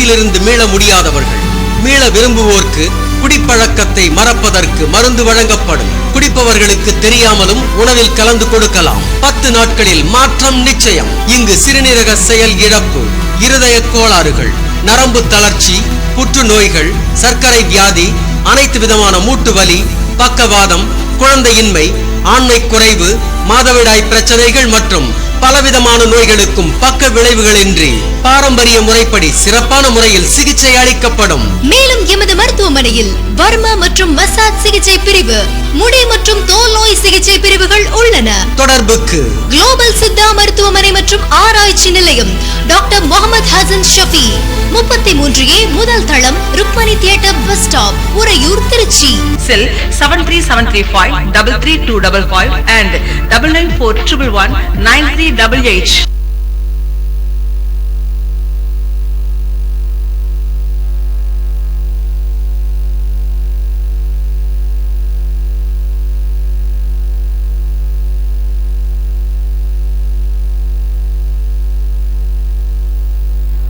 குடியிலிருந்து மீள முடியாதவர்கள், மீள விரும்புவோர்க்கு குடிப்பழக்கத்தை மறப்பதற்கு மருந்து வழங்கப்படும். குடிப்பவர்களுக்கு தெரியாமலும் உணவில் கலந்து கொடுக்கலாம். 10 நாட்களில் மாற்றம் நிச்சயம். இங்கு சிறுநீரக செயல் இழப்பு, இருதய கோளாறுகள், நரம்பு தளர்ச்சி, புற்றுநோய்கள், சர்க்கரை வியாதி, அனைத்து விதமான மூட்டு வலி, பக்கவாதம், குழந்தையின்மை, ஆண்மை குறைவு, மாதவிடாய் பிரச்சனைகள் மற்றும் பலவிதமான நோய்களுக்கும் பக்க விளைவுகளின்றி பாரம்பரிய முறைப்படி சிறப்பான முறையில் சிகிச்சை அளிக்கப்படும். மேலும் எமது மருத்துவமனையில் வர்மா மற்றும் மசாஜ் சிகிச்சை பிரிவு, முடி மற்றும் தோல் நோய் சிகிச்சை பிரிவுகள் உள்ளன. தொடர்புக்கு குளோபல் சித்தா மருத்துவமனை மற்றும் ஆராய்ச்சி நிலையம், டாக்டர் முகமது ஹசன் ஷஃபி, 33A முதல் தளம், Rukmani theatre bus stop, Uraiyur, Trichy. Cell 73735 and 9941119388.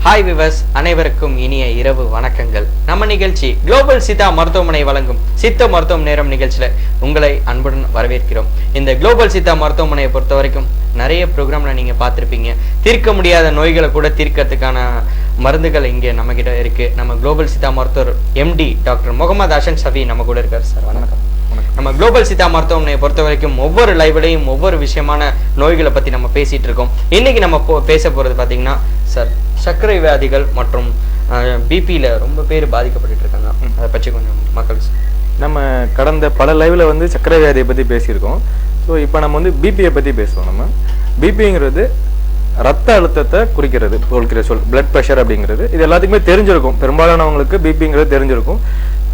Hi viewers, அனைவருக்கும் இனிய இரவு வணக்கங்கள். நம்ம நிகழ்ச்சி குளோபல் சித்தா மருத்துவமனை வழங்கும் சித்த மருத்துவம் நேரம் நிகழ்ச்சியில உங்களை அன்புடன் வரவேற்கிறோம். இந்த குளோபல் சித்தா மருத்துவமனையை பொறுத்த வரைக்கும் நிறைய ப்ரோக்ராம்ல நீங்க பார்த்துருப்பீங்க. தீர்க்க முடியாத நோய்களை கூட தீர்க்கறதுக்கான மருந்துகள் இங்கே நம்ம கிட்ட இருக்கு. நம்ம குளோபல் சித்தா மருத்துவர் MD டாக்டர் முகமது ஹசன் ஷஃபி நம்ம கூட இருக்காரு. சார் வணக்கம். நம்ம குளோபல் சித்தா மருத்துவமனையை பொறுத்த வரைக்கும் ஒவ்வொரு லைவ்லையும் ஒவ்வொரு விஷயமான நோய்களை பத்தி நம்ம பேசிட்டு இருக்கோம். இன்னைக்கு நம்ம பேச போறது பாத்தீங்கன்னா சார், சர்க்கரை வியாதிகள் மற்றும் பிபியில் ரொம்ப பேர் பாதிக்கப்பட்டு இருக்காங்க. அதை பற்றி கொஞ்சம் மக்கள் நம்ம கடந்த பல லைவ்ல வந்து சர்க்கரை வியாதியை பற்றி பேசியிருக்கோம். ஸோ இப்போ நம்ம வந்து பிபியை பற்றி பேசுவோம். நம்ம பிபிங்கிறது ரத்த அழுத்தத்தை குறிக்கிறது, கொடுக்கிற சொல் பிளட் ப்ரெஷர் அப்படிங்கிறது. இது எல்லாத்துக்குமே தெரிஞ்சிருக்கும், பெரும்பாலானவங்களுக்கு பிபிங்கிறது தெரிஞ்சிருக்கும்.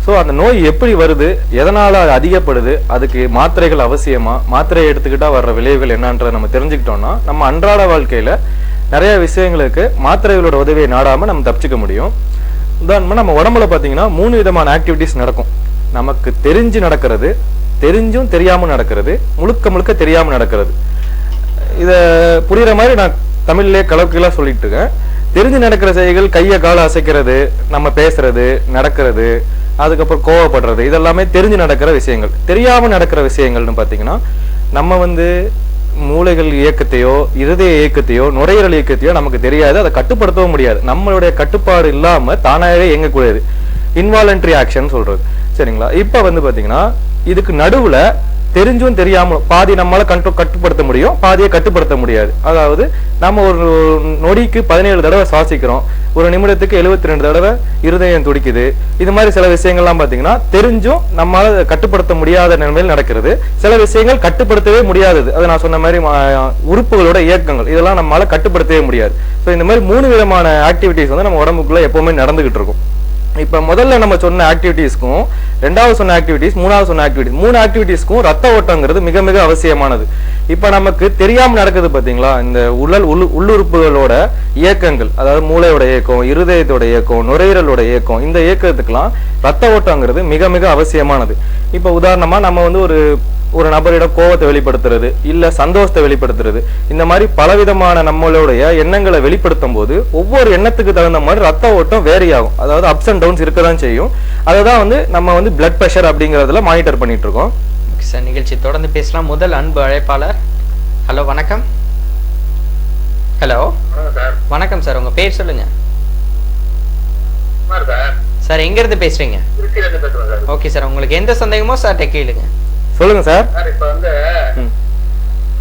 ஸோ அந்த நோய் எப்படி வருது, எதனால் அது அதிகப்படுது, அதுக்கு மாத்திரைகள் அவசியமா, மாத்திரை எடுத்துக்கிட்டால் வர்ற விளைவுகள் என்னன்றதை நம்ம தெரிஞ்சுக்கிட்டோம்னா நம்ம அன்றாட வாழ்க்கையில் நிறைய விஷயங்களுக்கு மாத்திரைகளோட உதவியை நாடாமல் நம்ம தப்பிச்சுக்க முடியும். உதாரணமாக நம்ம உடம்புல பார்த்தீங்கன்னா 3 விதமான ஆக்டிவிட்டிஸ் நடக்கும். நமக்கு தெரிஞ்சு நடக்கிறது, தெரிஞ்சும் தெரியாமல் நடக்கிறது, முழுக்க தெரியாமல் நடக்கிறது. இதை புரிகிற மாதிரி நான் தமிழ்லேயே கலவுக்கெல்லாம் சொல்லிட்டு இருக்கேன். தெரிஞ்சு நடக்கிற செயல்கள் கையை காலை அசைக்கிறது, நம்ம பேசுறது, நடக்கிறது, அதுக்கப்புறம் கோவப்படுறது, இதெல்லாமே தெரிஞ்சு நடக்கிற விஷயங்கள். தெரியாமல் நடக்கிற விஷயங்கள்னு பார்த்தீங்கன்னா நம்ம வந்து மூளைகள் இயக்கத்தையோ, இருதய இயக்கத்தையோ, நுரையீரல் இயக்கத்தையோ நமக்கு தெரியாது, அதை கட்டுப்படுத்தவும் முடியாது. நம்மளுடைய கட்டுப்பாடு இல்லாம தானாகவே இயங்கக்கூடியது இன்வாலண்டரி ஆக்ஷன் சொல்றது. சரிங்களா? இப்ப வந்து பாத்தீங்கன்னா இதுக்கு நடுவுல தெரிஞ்சும் தெரியாமலும் பாதி நம்மளால கட்டுப்படுத்த முடியும், பாதியை கட்டுப்படுத்த முடியாது. அதாவது நம்ம ஒரு நொடிக்கு 17 தடவை சுவாசிக்கிறோம், ஒரு நிமிடத்துக்கு 72 தடவை இருதயம் துடிக்குது. இது மாதிரி சில விஷயங்கள்லாம் பாத்தீங்கன்னா தெரிஞ்சும் நம்மளால கட்டுப்படுத்த முடியாத நிலைமையில் நடக்கிறது. சில விஷயங்கள் கட்டுப்படுத்தவே முடியாதது, அது நான் சொன்ன மாதிரி உறுப்புகளோட இயக்கங்கள், இதெல்லாம் நம்மளால கட்டுப்படுத்தவே முடியாது. ஸோ இந்த மாதிரி 3 விதமான ஆக்டிவிட்டிஸ் வந்து நம்ம உடம்புக்குள்ள எப்பவுமே நடந்துகிட்டு இருக்கும். இப்ப முதல்ல நம்ம சொன்ன ஆக்டிவிட்டிஸ்க்கும், ரெண்டாவது சொன்ன ஆக்டிவிட்டிஸ், மூணாவது சொன்ன ஆக்டிவிட்டிஸ், 3 ஆக்டிவிட்டிஸ்க்கும் ரத்த ஓட்டங்கிறது மிக மிக அவசியமானது. இப்ப நமக்கு தெரியாம நடக்குது பாத்தீங்களா, இந்த உள்ளுறுப்புகளோட இயக்கங்கள், அதாவது மூளையோட இயக்கம், இருதயத்தோட இயக்கம், நுரையீரலோட இயக்கம், இந்த இயக்கத்துக்கெல்லாம் ரத்த ஓட்டங்கிறது மிக மிக அவசியமானது. இப்ப உதாரணமா நம்ம வந்து ஒரு நபரிடம் கோபத்தை வெளிப்படுத்துறது, இல்ல சந்தோஷத்தை வெளிப்படுத்துறது, இந்த மாதிரி பலவிதமான நம்மளுடைய எண்ணங்களை வெளிப்படுத்தும் போது ஒவ்வொரு எண்ணத்துக்கு தகுந்த மாதிரி ரத்த ஓட்டம் வேரி ஆகும். அதாவது அப்ஸ் அண்ட் டவுன்ஸ் இருக்கதான் செய்யும். அதுதான் வந்து நம்ம வந்து பிளட் பிரஷர் அப்படிங்கறதுல மானிட்டர் பண்ணிட்டு இருக்கோம். சார், நிகழ்ச்சி தொடர்ந்து பேசலாம். முதல் அன்பு அழைப்பாளர். ஹலோ, வணக்கம். ஹலோ, வணக்கம் சார், உங்க பேர் சொல்லுங்க சார். எங்க இருந்து பேசுறீங்க? ஓகே சார், உங்களுக்கு எந்த சந்தேகமோ சார் கேளுங்க. சொல்லுங்க சார். இப்ப வந்து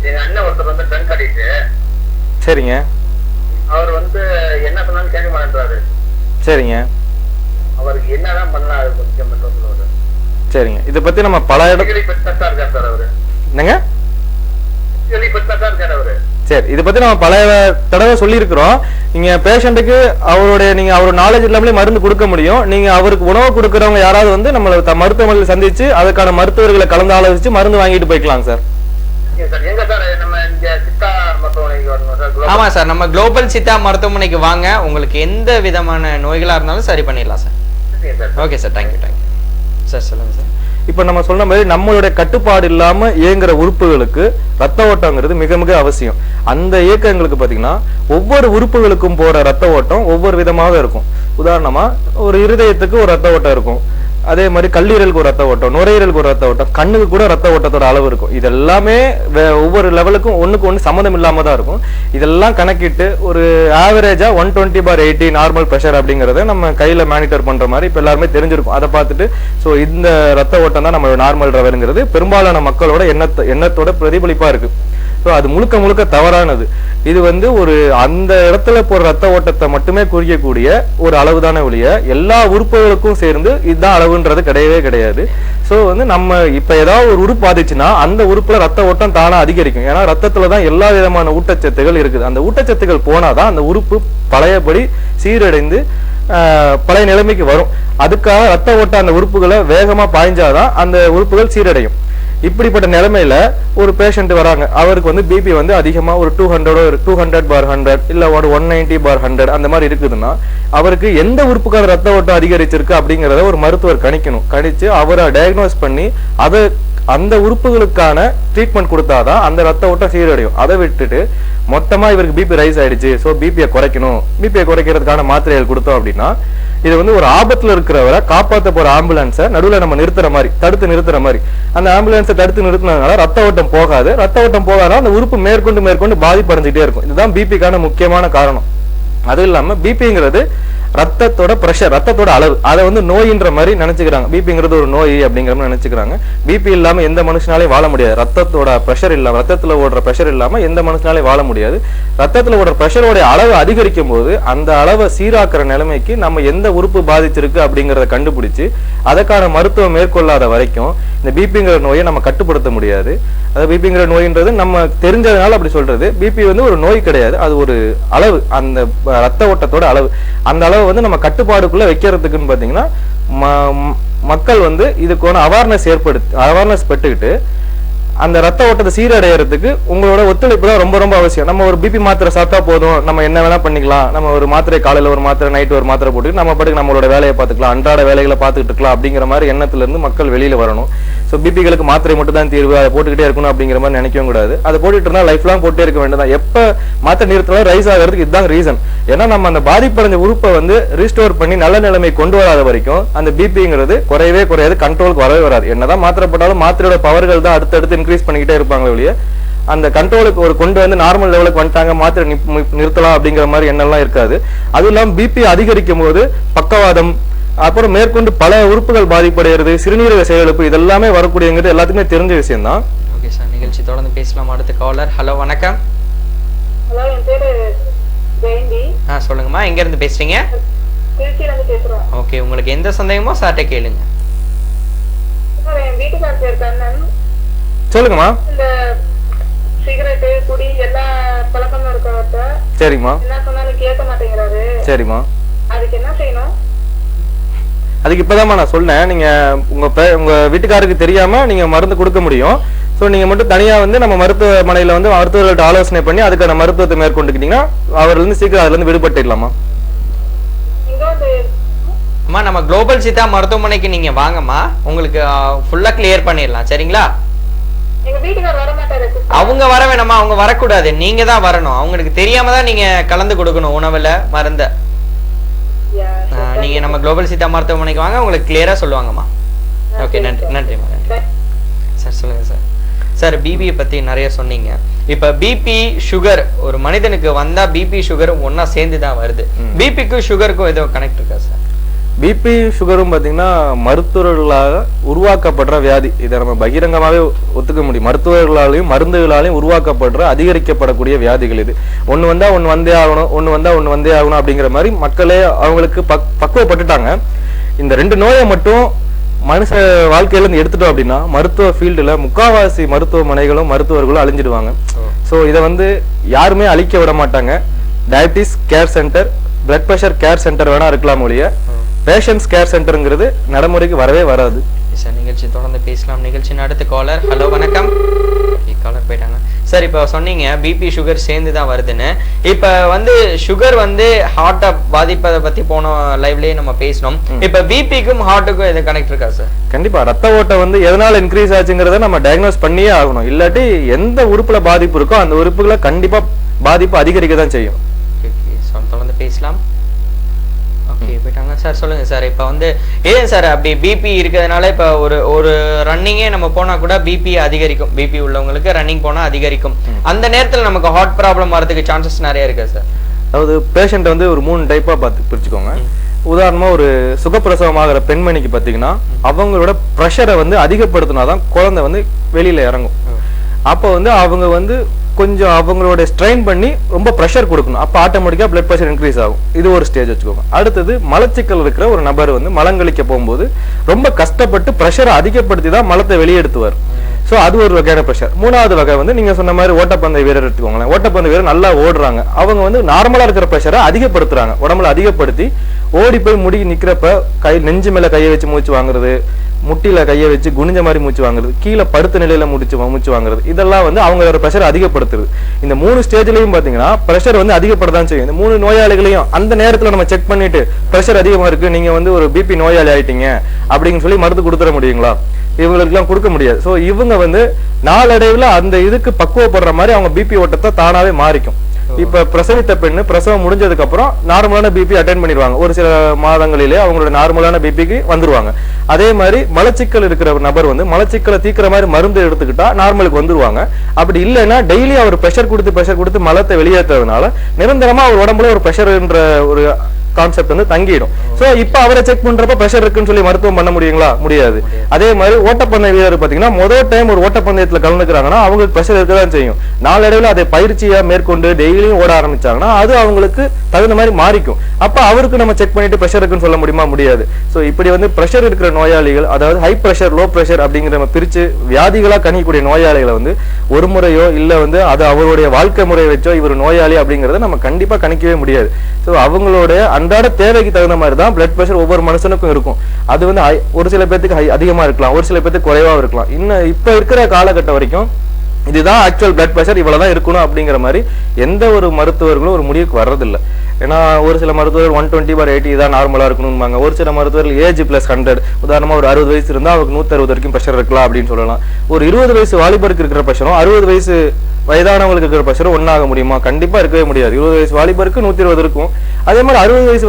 எங்க அண்ணன் ஒருத்தர் வந்து ட்ரங்க் அடிக்ட். சரிங்க. அவர் வந்து என்ன சொன்னாலும் கேட்க மாட்டேன்றாரு. சரிங்க. அவருக்கு என்னதான் பண்ணலாம், அது கொஞ்சம் மட்டும் சொல்லுவாரு. சரிங்க. இத பத்தி நம்ம பல என்னங்க சரி, இதை பத்தி நம்ம பல தடவை சொல்லியிருக்கிறோம். நீங்க பேஷண்ட்டுக்கு நீங்க அவரோட நாலேஜ் இல்லாமலே மருந்து கொடுக்க முடியும். நீங்க அவருக்கு உணவு கொடுக்கறவங்க யாராவது வந்து நம்மள மருத்துவமனையில் சந்திச்சு அதுக்கான மருத்துவர்களை கலந்து ஆலோசிச்சு மருந்து வாங்கிட்டு போய்க்கலாம் சார். ஆமா சார், நம்ம குளோபல் சித்தா மருத்துவமனைக்கு வாங்க, உங்களுக்கு எந்த விதமான நோய்களா இருந்தாலும் சரி பண்ணிடலாம் sir. Okay sir, thank you sir. சொல்லுங்க சார். இப்ப நம்ம சொன்ன மாதிரி நம்மளுடைய கட்டுப்பாடு இல்லாம இயங்குற உறுப்புகளுக்கு ரத்த ஓட்டம்ங்கிறது மிக மிக அவசியம். அந்த இயக்கங்களுக்கு பாத்தீங்கன்னா ஒவ்வொரு உறுப்புகளுக்கும் போற ரத்த ஓட்டம் ஒவ்வொரு விதமாக இருக்கும். உதாரணமா ஒரு இருதயத்துக்கு ஒரு ரத்த ஓட்டம் இருக்கும், அதே மாதிரி கல்லீரலுக்கு ஒரு ரத்த ஓட்டம், நுரையீரலுக்கு ஒரு ரத்த ஓட்டம், கண்ணுக்கு கூட ரத்த ஓட்டத்தோட அளவு இருக்கும். இது எல்லாமே ஒவ்வொரு லெவலுக்கும் ஒண்ணுக்கு ஒண்ணு சம்மந்தம் இல்லாம தான் இருக்கும். இதெல்லாம் கணக்கிட்டு ஒரு ஆவரேஜா 120/80 நார்மல் பிரஷர் அப்படிங்கறத நம்ம கையில மானிட்டர் பண்ற மாதிரி இப்ப எல்லாருமே தெரிஞ்சிருக்கும். அதை பார்த்துட்டு சோ இந்த ரத்த ஓட்டம் தான் நம்ம நார்மல் லெவலுங்கிறது பெரும்பாலான மக்களோட எண்ணத்தோட பிரதிபலிப்பா இருக்கு. ஸோ அது முழுக்க முழுக்க தவறானது. இது வந்து ஒரு அந்த இடத்துல போற ரத்த ஓட்டத்தை மட்டுமே குறிக்கக்கூடிய ஒரு அளவுதானே ஒழிய எல்லா உறுப்புகளுக்கும் சேர்ந்து இதுதான் அளவுன்றது கிடையவே கிடையாது. ஸோ வந்து நம்ம இப்ப ஏதாவது ஒரு உறுப்பு பாதிச்சுன்னா அந்த உறுப்புல ரத்த ஓட்டம் தானா அதிகரிக்கும். ஏன்னா ரத்தத்துலதான் எல்லா விதமான ஊட்டச்சத்துகள் இருக்குது. அந்த ஊட்டச்சத்துகள் போனாதான் அந்த உறுப்பு பழையபடி சீரடைந்து பழைய நிலைமைக்கு வரும். அதுக்காக ரத்த ஓட்டம் அந்த உறுப்புகளை வேகமா பாய்ஞ்சாதான் அந்த உறுப்புகள் சீரடையும். இப்படிப்பட்ட நிலைமையில ஒரு பேஷண்ட் வராங்க, அவருக்கு வந்து பிபி வந்து அதிகமா ஒரு 200/100 இல்ல ஒரு 190/100 அந்த மாதிரி இருக்குதுன்னா அவருக்கு எந்த உறுப்புக்கான ரத்த ஓட்டம் அதிகரிச்சிருக்கு அப்படிங்கறத ஒரு மருத்துவர் கணிச்சு அவரை டயக்னோஸ் பண்ணி அந்த உறுப்புகளுக்கான ட்ரீட்மெண்ட் கொடுத்தாதான் அந்த ரத்த ஓட்டம் சீரடையும். அதை விட்டுட்டு மொத்தமா இவருக்கு பிபி ரைஸ் ஆயிடுச்சு, சோ பிபியை குறைக்கணும், பிபியை குறைக்கிறதுக்கான மாத்திரைகள் கொடுத்தோம் அப்படின்னா இது வந்து ஒரு ஆபத்துல இருக்கிறவரை காப்பாற்ற போற ஆம்புலன்ஸை நடுவில் நம்ம தடுத்து நிறுத்துற மாதிரி அந்த ஆம்புலன்ஸை தடுத்து நிறுத்தினதுனால ரத்த ஓட்டம் போகாது. ரத்த ஓட்டம் போகாதான் அந்த உறுப்பு மேற்கொண்டு பாதிப்படைஞ்சிட்டே இருக்கும். இதுதான் பிபிக்கான முக்கியமான காரணம். அதுவும் இல்லாம பிபிங்கிறது ரத்தத்தோட பிரஷர், ரத்தத்தோட அளவு, அதை வந்து நோயின்ற மாதிரி நினைச்சுக்கிறாங்க. பிபிங்கிறது ஒரு நோய் அப்படிங்கிற மாதிரி நினைச்சுக்கிறாங்க. பிபி இல்லாம எந்த மனுஷனாலையும் வாழ முடியாது. ரத்தத்தோட பிரஷர் இல்லாம, ரத்தத்துல ஓடுற பிரஷர் இல்லாம எந்த மனுஷனாலையும் வாழ முடியாது. ரத்தத்துல ஓடுற பிரஷரோட அளவு அதிகரிக்கும் போது அந்த அளவை சீராக்குற நிலைமைக்கு நம்ம எந்த உறுப்பு பாதிச்சிருக்கு அப்படிங்கறத கண்டுபிடிச்சு அதற்கான மருத்துவம் மேற்கொள்ளாத வரைக்கும் இந்த பிபிங்கிற நோயை நம்ம கட்டுப்படுத்த முடியாது. அதாவது பிபிங்கிற நோயின்றது நம்ம தெரிஞ்சதுனால அப்படி சொல்றது. பிபி வந்து ஒரு நோய் கிடையாது, அது ஒரு அளவு, அந்த ரத்த ஓட்டத்தோட அளவு. அந்த அளவு வந்து நம்ம கட்டுப்பாடுக்குள்ள வைக்கிறதுக்குன்னு பாத்தீங்கன்னா மக்கள் வந்து இதுக்கான அவேர்னஸ் பெற்றுக்கிட்டு அந்த ரத்த ஓட்டத்தை சீரடைகிறதுக்கு உங்களோட ஒத்துழைப்பு தான் ரொம்ப ரொம்ப அவசியம். நம்ம ஒரு பிபி மாத்திரை சாப்பிட்டா போதும், நம்ம என்ன வேணா பண்ணிக்கலாம், நம்ம ஒரு மாத்திரை காலையில ஒரு மாத்திரை நைட்டு ஒரு மாத்திரை போட்டு நம்ம பாட்டுக்கு நம்மளோட வேலையை பார்த்துக்கலாம், அன்றாட வேலைகளை பார்த்துக்கிட்டு இருக்கலாம் அப்படிங்கிற மாதிரி எண்ணத்துல இருந்து மக்கள் வெளியில வரணும். ஸோ பிபிகளுக்கு மாத்திரை மட்டும் தான் தீர்வு, அதை போட்டுக்கிட்டே இருக்கணும் அப்படிங்கிற மாதிரி நினைக்கவும் கூடாது. அதை போட்டுட்டு இருந்தா லைஃப் லாங் போட்டே இருக்க வேண்டியதான். எப்ப மாத்திரை நிறுத்தினாலும் ரைஸ் ஆகிறதுக்கு இதுதான் ரீசன். ஏன்னா நம்ம அந்த பாதிப்படைஞ்ச உறுப்பை வந்து ரீஸ்டோர் பண்ணி நல்ல நிலைமை கொண்டு வராத வரைக்கும் அந்த பிபிங்கிறது குறையவே குறையாது, கண்ட்ரோலுக்கு வரவே வராது. என்னதான் மாத்திரை போட்டாலும் மாத்திரையோட பவர்கள் தான் அடுத்தடுத்து இன்க்ரீஸ் பண்ணிக்கிட்டே இருப்பாங்களே ஒழிய அந்த கண்ட்ரோலுக்கு ஒரு கொண்டு வந்து நார்மல் லெவலுக்கு வந்துட்டாங்க மாத்திரை நிறுத்தலாம் அப்படிங்கிற மாதிரி எண்ணெல்லாம் இருக்காது. அதுவும் இல்லாமல் பிபி அதிகரிக்கும் போது பக்கவாதம், அப்புறம் மேற்கொண்டு பல உறுப்புகள் பாதிப்படைகிறது, சிறுநீரக செயலிழப்பு, இதெல்லாமே வரக்கூடியங்கிறது எல்லாத்துக்குமே தெரிஞ்ச விஷயம் தான். ஓகே சார், நிகழ்ச்சி தொடர்ந்து பேசலாம். அடுத்த காலர். ஹலோ, வணக்கம். ஹலோ, என் பேரு ஜெயந்தி. சொல்லுங்கம்மா, எங்க இருந்து பேசுறீங்க? திருச்சியில இருந்து பேசுறோம். ஓகே, உங்களுக்கு எந்த சந்தேகமோ சார்ட்ட கேளுங்க. என் வீட்டுக்காரர் பேர் கண்ணன். சொல்லுங்கம்மா. இந்த சிகரெட்டு குடி எல்லா பழக்கமும் இருக்கிறவர்கிட்ட. சரிம்மா. என்ன சொன்னாலும் கேட்க மாட்டேங்கிறாரு. சரிம்மா. அதுக்கு என்ன செய்யணும்? அதுக்கு இப்பதாம்மா நான் சொன்னேன், நீங்க உங்க வீட்டுக்காருக்கு தெரியாம நீங்க மருந்து கொடுக்க முடியும். ஸோ நீங்க மட்டும் தனியா வந்து நம்ம மருத்துவமனையில வந்து மருத்துவர்கள்ட்ட ஆலோசனை பண்ணி அதுக்கான மருத்துவத்தை மேற்கொண்டுக்கிட்டீங்கன்னா அவர்ல இருந்து சீக்கிரம் அதுல இருந்து விடுபட்டுடலாமா. அம்மா, நம்ம குளோபல் சித்தா மருத்துவமனைக்கு நீங்க வாங்கம்மா, உங்களுக்கு ஃபுல்லா கிளியர் பண்ணிடலாம். சரிங்களா? அவங்க வர வேணாமா, அவங்க வரக்கூடாது, நீங்க தான் வரணும். அவங்களுக்கு தெரியாம தான் நீங்க கலந்து கொடுக்கணும் உணவுல மருந்த. நீங்க நம்ம குளோபல் சித்தா மருத்துவமனைக்கு வாங்க, உங்களுக்கு கிளியரா சொல்லுவாங்கம்மா. ஓகே, நன்றிம்மா. நன்றி சார். சொல்லுங்க சார். சார், பிபியை பத்தி நிறைய சொன்னீங்க. இப்ப பிபி சுகர் ஒரு மனிதனுக்கு வந்தா பிபி சுகரும் ஒன்னா சேர்ந்து தான் வருது. பிபிக்கும் சுகருக்கும் ஏதோ கனெக்ட் இருக்கா சார்? பிபி சுகரும் பாத்தீங்கன்னா மருத்துவர்களால் உருவாக்கப்படுற வியாதி. இதை நம்ம பகிரங்கமாவே ஒத்துக்க முடியும். மருத்துவர்களாலையும் மருந்துகளாலையும் உருவாக்கப்படுற அதிகரிக்கப்படக்கூடிய வியாதிகள் இது. ஒண்ணு வந்தா ஒண்ணு வந்தே ஆகணும் அப்படிங்கிற மாதிரி மக்களே அவங்களுக்கு பக்குவப்பட்டுட்டாங்க. இந்த ரெண்டு நோயை மட்டும் மனுஷ வாழ்க்கையில இருந்து எடுத்துட்டோம் அப்படின்னா மருத்துவ ஃபீல்டுல முக்காவாசி மருத்துவமனைகளும் மருத்துவர்களும் அழிஞ்சிடுவாங்க. ஸோ இதை வந்து யாருமே அழிக்க விட மாட்டாங்க. Diabetes care centre, blood pressure care centre வேணா இருக்கலாம் ஒழிய பேஷண்ட்ஸ் கேர் சென்டர்ங்கிறது நடைமுறைக்கு வரவே வராது. சார், நிகழ்ச்சி தொடர்ந்து பேசலாம். நிகழ்ச்சியின் அடுத்த காலர். ஹலோ, வணக்கம். காலர் போயிட்டாங்க. சார் இப்போ சொன்னீங்க பிபி சுகர் சேர்ந்து தான் வருதுன்னு. இப்போ வந்து சுகர் வந்து ஹார்ட்டை பாதிப்பதை பத்தி போன லைவ்லயே நம்ம பேசணும். இப்போ பிபிக்கும் ஹார்ட்டுக்கும் எது கனெக்ட் இருக்கா சார்? கண்டிப்பா ரத்த ஓட்டம் வந்து எதனால இன்க்ரீஸ் ஆச்சுங்கிறத நம்ம டயக்னோஸ் பண்ணியே ஆகணும். இல்லாட்டி எந்த உறுப்புல பாதிப்பு இருக்கோ அந்த உறுப்புகளை கண்டிப்பா பாதிப்பு அதிகரிக்க தான் செய்யும். தொடர்ந்து பேசலாம். ஓகே போயிட்டாங்க சார். சொல்லுங்க சார், இப்போ வந்து ஏன் சார் அப்படி பிபி இருக்கிறதுனால இப்போ ஒரு ரன்னிங்கே நம்ம போனா கூட பிபி அதிகரிக்கும், பிபி உள்ளவங்களுக்கு ரன்னிங் போனா அதிகரிக்கும், அந்த நேரத்துல நமக்கு ஹார்ட் ப்ராப்ளம் வரதுக்கு சான்சஸ் நிறைய இருக்கு சார்? அதாவது பேஷண்ட் வந்து ஒரு 3 டைப்பா பார்த்து பிரிச்சுக்கோங்க. உதாரணமா ஒரு சுகப்பிரசவமாகிற பெண்மணிக்கு பாத்தீங்கன்னா அவங்களோட ப்ரெஷரை வந்து அதிகப்படுத்தினாதான் குழந்தை வந்து வெளியில இறங்கும். அப்போ வந்து அவங்க வந்து கொஞ்சம் அவங்களோட ஸ்ட்ரெயின் பண்ணி ரொம்ப ப்ரெஷர் கொடுக்கணும். அப்போ ஆட்டோமேட்டிக்கா பிளட் ப்ரெஷர் இன்க்ரீஸ் ஆகும். இது ஒரு ஸ்டேஜ் வச்சுக்கோங்க. அடுத்தது மலச்சிக்கல் இருக்கிற ஒரு நபர் வந்து மலங்கழிக்க போகும்போது ரொம்ப கஷ்டப்பட்டு ப்ரெஷரை அதிகப்படுத்தி தான் மலத்தை வெளியெடுத்துவார். ஸோ அது ஒரு வகையான ப்ரெஷர். 3வது வகை வந்து நீங்க சொன்ன மாதிரி ஓட்டப்பந்தய வீரர் எடுத்துக்கோங்களேன். ஓட்டப்பந்தய வீரர் நல்லா ஓடுறாங்க, அவங்க வந்து நார்மலா இருக்கிற ப்ரெஷரை அதிகப்படுத்துறாங்க, உடம்புல அதிகப்படுத்தி ஓடி போய் முடி நிக்கிறப்ப நெஞ்சு மேல கையை வச்சு மூச்சு வாங்குறது, முட்டில கையை வச்சு குனிஞ்ச மாதிரி மூச்சு வாங்குறது, கீழே படுத்த நிலையில மூச்சு வாங்குறது, இதெல்லாம் வந்து அவங்களோட ப்ரெஷர் அதிகப்படுத்துறது. இந்த 3 ஸ்டேஜ்லயும் பாத்தீங்கன்னா ப்ரெஷர் வந்து அதிகப்படதான் செய்யும். இந்த 3 நோயாளிகளையும் அந்த நேரத்துல நம்ம செக் பண்ணிட்டு ப்ரெஷர் அதிகமா இருக்கு, நீங்க வந்து ஒரு பிபி நோயாளி ஆயிட்டீங்க அப்படின்னு சொல்லி மருந்து கொடுத்துட முடியுங்களா? இவங்களுக்கு எல்லாம் கொடுக்க முடியாது. சோ இவங்க வந்து நாளடைவுல அந்த இதுக்கு பக்குவப்படுற மாதிரி அவங்க பிபி ஓட்டத்தை தானாவே மாறிக்கும். இப்ப பிரசவித்த பெண்ணு பிரசவம் முடிஞ்சதுக்கு அப்புறம் நார்மலான பிபி அட்டென்ட் பண்ணிடுவாங்க. ஒரு சில மாதங்களிலே அவங்களோட நார்மலான பிபிக்கு வந்துருவாங்க. அதே மாதிரி மலச்சிக்கல் இருக்கிற நபர் வந்து மலச்சிக்கலை தீக்கிற மாதிரி மருந்து எடுத்துக்கிட்டா நார்மலுக்கு வந்துருவாங்க. அப்படி இல்லைன்னா டெய்லி அவர் ப்ரெஷர் கொடுத்து மலத்தை வெளியேற்றதுனால நிரந்தரமா அவர் உடம்புல ஒரு ப்ரெஷர்ன்ற ஒரு கான்செப்ட் வந்து தங்கிடும். சோ இப்ப அவரை செக் பண்றப்ப பிரஷர் இருக்குன்னு சொல்லி மருத்துவம் பண்ண முடியுங்களா? முடியாது. அதே மாதிரி ஓட்டப்பந்தய வீரர் பாத்தீங்கன்னா முதல் டைம் ஒரு ஓட்டப்பந்தயத்துல கலந்துக்கிறாங்கன்னா அவங்களுக்கு பிரஷர் இருக்கதான் செய்யும். நாளடைவில் அதை பயிற்சியா மேற்கொண்டு டெய்லியும் ஓட ஆரம்பிச்சாங்கன்னா அது அவங்களுக்கு தகுந்த மாதிரி மாறிக்கும். அப்ப அவருக்கு நம்ம செக் பண்ணிட்டு பிரஷர் இருக்குன்னு சொல்ல முடியுமா? முடியாது. சோ இப்படி வந்து பிரஷர் இருக்கிற நோயாளிகள், அதாவது ஹை பிரஷர் லோ பிரஷர் அப்படிங்கிற நம்ம பிரிச்சு வியாதிகளா கணிக்கக்கூடிய நோயாளிகளை வந்து ஒரு முறையோ இல்ல வந்து அது அவருடைய வாழ்க்கை முறையை வச்சோ இவர் நோயாளி அப்படிங்கறத நம்ம கண்டிப்பா கணிக்கவே முடியாது. சோ அவங்களோட அன்றாட தேவைக்கு தகுந்த மாதிரி தான் பிளட் பிரஷர் ஒவ்வொரு மனுஷனுக்கும் இருக்கும். அது வந்து ஒரு சில பேருக்கு அதிகமா இருக்கலாம், ஒரு சில பேருக்கு குறைவா இருக்கலாம். இன்னும் இப்ப இருக்கிற காலகட்டம் வரைக்கும் இதுதான் ஆக்சுவல் பிளட் பிரஷர், இவ்வளவுதான் இருக்கணும் அப்படிங்கிற மாதிரி எந்த ஒரு மருத்துவர்களும் ஒரு முடிவுக்கு வர்றதில்லை. ஏன்னா ஒரு சில மருத்துவர்கள் 120/80 தான் நார்மலா இருக்கணும்பாங்க. ஒரு சில மருத்துவர்கள் ஏஜ் +100, உதாரணமா ஒரு 60 வயசு இருந்தா அவருக்கு 160 வரைக்கும் பிரஷர் இருக்கலாம் அப்படின்னு சொல்லலாம். ஒரு 20 வயசு வாலிபருக்கு இருக்கிற பிரஷரும் 60 வயசு வயதானவங்களுக்கு இருக்கிற பிரஷரும் ஒன்னாக முடியுமா? கண்டிப்பா இருக்கவே முடியாது. 20 வயசு வாலிபருக்கு 120 இருக்கும், அதே மாதிரி 60 வயசு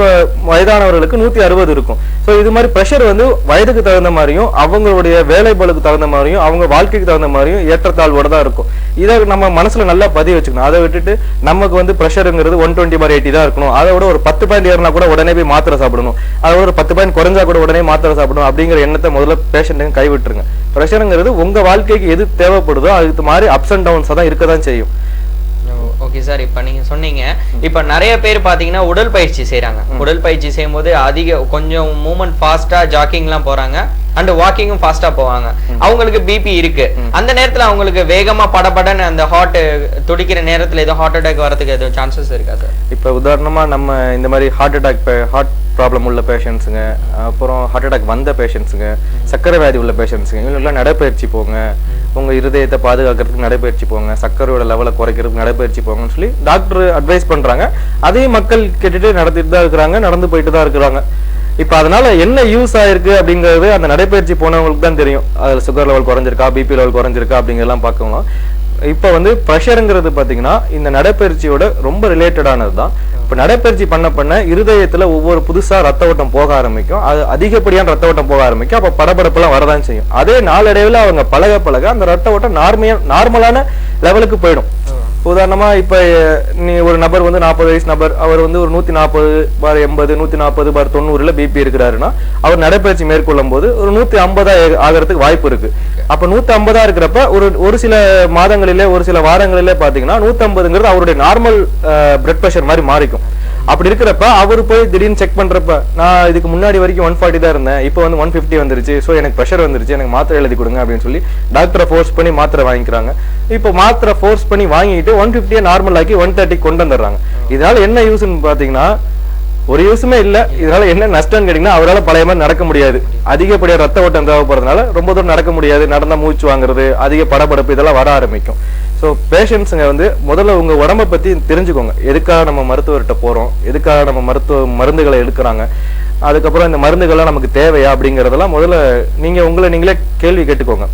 வயதானவர்களுக்கு 160 இருக்கும். சோ இது மாதிரி பிரஷர் வந்து வயதுக்கு தகுந்த மாதிரியும் அவங்களுடைய வேலை பளுக்கு தகுந்த மாதிரியும் அவங்க வாழ்க்கைக்கு தகுந்த மாதிரியும் ஏற்றத்தாழ்வோட தான் இருக்கும். இதை நம்ம மனசுல நல்லா பதிய வச்சுக்கணும். அதை விட்டுட்டு நமக்கு வந்து பிரஷருங்கிறது 120/80 தான் இருக்கணும், அதை விட ஒரு 10 பாயிண்ட் ஏறினா கூட உடனே போய் மாத்திரை சாப்பிடணும், அதை ஒரு 10 பாயிண்ட் குறைஞ்சா கூட உடனே மாத்திரை சாப்பிடணும் அப்படிங்கிற எண்ணத்தை முதல்ல பேஷண்ட்டுங்க கைவிட்டுருங்க. பிரஷருங்கிறது உங்க வாழ்க்கைக்கு எது தேவைப்படுதோ அதுக்கு மாதிரி அப்ஸ் அண்ட் டவுன்ஸா தான் இருக்கதான் செய்யும். ஓகே சார், இப்ப நீங்க சொன்னீங்க இப்ப நிறைய பேர் பாத்தீங்கன்னா உடல் பயிற்சி செய்யறாங்க. உடல் பயிற்சி செய்யும் போது கொஞ்சம் மூவ்மெண்ட் ஃபாஸ்டா ஜாக்கிங் எல்லாம் போறாங்க அண்ட் வாக்கிங்கும் ஃபாஸ்டா போவாங்க. அவங்களுக்கு பிபி இருக்கு, அந்த நேரத்துல அவங்களுக்கு வேகமா படபடன்னு அந்த ஹார்ட் துடிக்கிற நேரத்துல ஏதோ ஹார்ட் அட்டாக் வரதுக்கு ஏதோ சான்சஸ் இருக்கா சார்? இப்ப உதாரணமா நம்ம இந்த மாதிரி ஹார்ட் ப்ராப்ளம் உள்ள பேஷண்ட்ஸுங்க, அப்புறம் ஹார்ட் அட்டாக் வந்த பேஷண்ட்ஸுங்க, சர்க்கரை வியாதி உள்ள பேஷண்ட்ஸுங்க, இவங்கெல்லாம் நடைப்பயிற்சி போங்க, உங்க இருதயத்தை பாதுகாக்கிறதுக்கு நடைப்பயிற்சி போங்க, சர்க்கரையோட லெவலை குறைக்கிறதுக்கு நடைப்பயிற்சி போங்கன்னு சொல்லி டாக்டர் அட்வைஸ் பண்றாங்க. அதையும் மக்கள் கேட்டுட்டு நடத்திட்டு தான் இருக்கிறாங்க, நடந்து போயிட்டு தான் இருக்கிறாங்க. இப்ப அதனால என்ன யூஸ் ஆயிருக்கு அப்படிங்கிறது அந்த நடைப்பயிற்சி போனவங்களுக்கு தான் தெரியும். அதுல சுகர் லெவல் குறைஞ்சிருக்கா, பிபி லெவல் குறைஞ்சிருக்கா அப்படிங்கிறதெல்லாம் பார்க்கணும். இப்ப வந்து ப்ரெஷருங்கிறது பாத்தீங்கன்னா இந்த நடைப்பயிற்சியோட ரொம்ப ரிலேட்டடானது தான். இப்ப நடைப்பயிற்சி பண்ண இருதயத்துல ஒவ்வொரு புதுசா ரத்த ஓட்டம் போக ஆரம்பிக்கும், அது அதிகப்படியான ரத்த ஓட்டம் போக ஆரம்பிக்கும். அப்ப படபடப்பெல்லாம் வரதான் செய்யும். அதே நாளடைவுல அவங்க பழக அந்த ரத்த ஓட்டம் நார்மலான லெவலுக்கு போயிடும். உதாரணமா இப்ப நீ ஒரு நபர் வந்து 40 வயசு நபர், அவர் வந்து ஒரு 140/80 140/90 பிபி இருக்கிறாருன்னா அவர் நடைப்பயிற்சி மேற்கொள்ளும் போது ஒரு 150 ஆகிறதுக்கு வாய்ப்பு இருக்கு. அப்ப 150 இருக்கிறப்ப ஒரு சில மாதங்களிலே ஒரு சில வாரங்களிலே பாத்தீங்கன்னா 150ங்கிறது அவருடைய நார்மல் பிளட் பிரஷர் மாதிரி மாறிக்கும். அப்படி இருக்கிறப்ப அவர் போய் திடீர்னு செக் பண்றப்ப நான் இதுக்கு முன்னாடி வரைக்கும் 140 தான் இருந்தேன், இப்போ வந்து 150 வந்துருச்சு, ஸோ எனக்கு ப்ரெஷர் வந்துருச்சு, எனக்கு மாத்திரை எழுதி கொடுங்க அப்படின்னு சொல்லி டாக்டரை ஃபோர்ஸ் பண்ணி மாத்திரை வாங்கிக்கிறாங்க. இப்போ மாத்திரை ஃபோர்ஸ் பண்ணி வாங்கிட்டு 150 நார்மல் ஆக்கி 130 கொண்டு வந்துடுறாங்க. இதனால என்ன யூஸ்ன்னு பாத்தீங்கன்னா ஒரு யூஸுமே இல்ல. இதனால என்ன நஷ்டம் கேட்டீங்கன்னா அவரால் பழைய மாதிரி நடக்க முடியாது, அதிகப்படியா ரத்த ஓட்டம் தேவைப்படுறதுனால ரொம்ப தூரம் நடக்க முடியாது, நடந்தா மூச்சு வாங்குறது, அதிக படபடப்பு இதெல்லாம் வர ஆரம்பிக்கும். ஸோ ஸோ பேஷண்ட்ஸுங்க வந்து முதல்ல உங்க உடம்பை பத்தி தெரிஞ்சுக்கோங்க. எதுக்காக நம்ம மருத்துவர்கிட்ட போறோம், எதுக்காக நம்ம மருந்துகளை எடுக்கிறாங்க, அதுக்கப்புறம் இந்த மருந்துகள்லாம் நமக்கு தேவையா அப்படிங்கறதெல்லாம் முதல்ல நீங்களே கேள்வி கேட்டுக்கோங்க.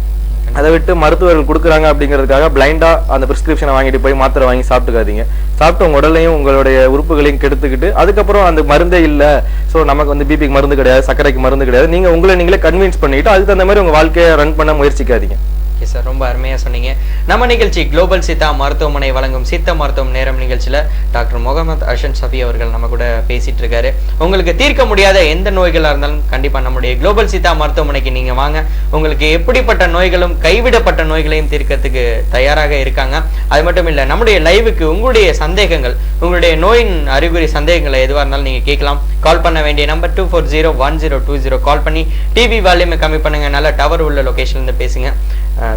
அதை விட்டு மருத்துவர்கள் கொடுக்குறாங்க அப்படிங்கிறதுக்காக பிளைண்டா அந்த பிரிஸ்கிரிப்ஷனை வாங்கிட்டு போய் மாத்திரை வாங்கி சாப்பிட்டுக்காதீங்க. சாப்பிட்டு உங்க உடலையும் உங்களுடைய உறுப்புகளையும் கெடுத்துக்கிட்டு அதுக்கப்புறம் அந்த மருந்தே இல்லை, ஸோ நமக்கு வந்து பிபிக்கு மருந்து கிடையாது, சர்க்கரைக்கு மருந்து கிடையாது, நீங்களே கன்வின்ஸ் பண்ணிட்டு அதுக்கு தகுந்த மாதிரி உங்க வாழ்க்கையை ரன் பண்ண முயற்சிக்காதீங்க. ஓகே சார், ரொம்ப அருமையாக சொன்னீங்க. நம்ம நிகழ்ச்சி குளோபல் சித்தா மருத்துவமனை வழங்கும் சித்த மருத்துவம் நேரம் நிகழ்ச்சியில் டாக்டர் முகமது ஹசன் ஷஃபி அவர்கள் நம்ம கூட பேசிட்டு இருக்காரு. உங்களுக்கு தீர்க்க முடியாத எந்த நோய்களாக இருந்தாலும் கண்டிப்பாக நம்முடைய குளோபல் சித்தா மருத்துவமனைக்கு நீங்கள் வாங்க. உங்களுக்கு எப்படிப்பட்ட நோய்களும் கைவிடப்பட்ட நோய்களையும் தீர்க்கறதுக்கு தயாராக இருக்காங்க. அது மட்டும் இல்லை, நம்முடைய லைவுக்கு உங்களுடைய சந்தேகங்கள், உங்களுடைய நோயின் அறிகுறி சந்தேகங்களை எதுவாக இருந்தாலும் நீங்கள் கேட்கலாம். கால் பண்ண வேண்டிய நம்பர் 2401020 கால் பண்ணி டிவி வால்யூமை கம்மி பண்ணுங்க. நல்ல டவர் உள்ள லொகேஷன்லேருந்து பேசுங்க.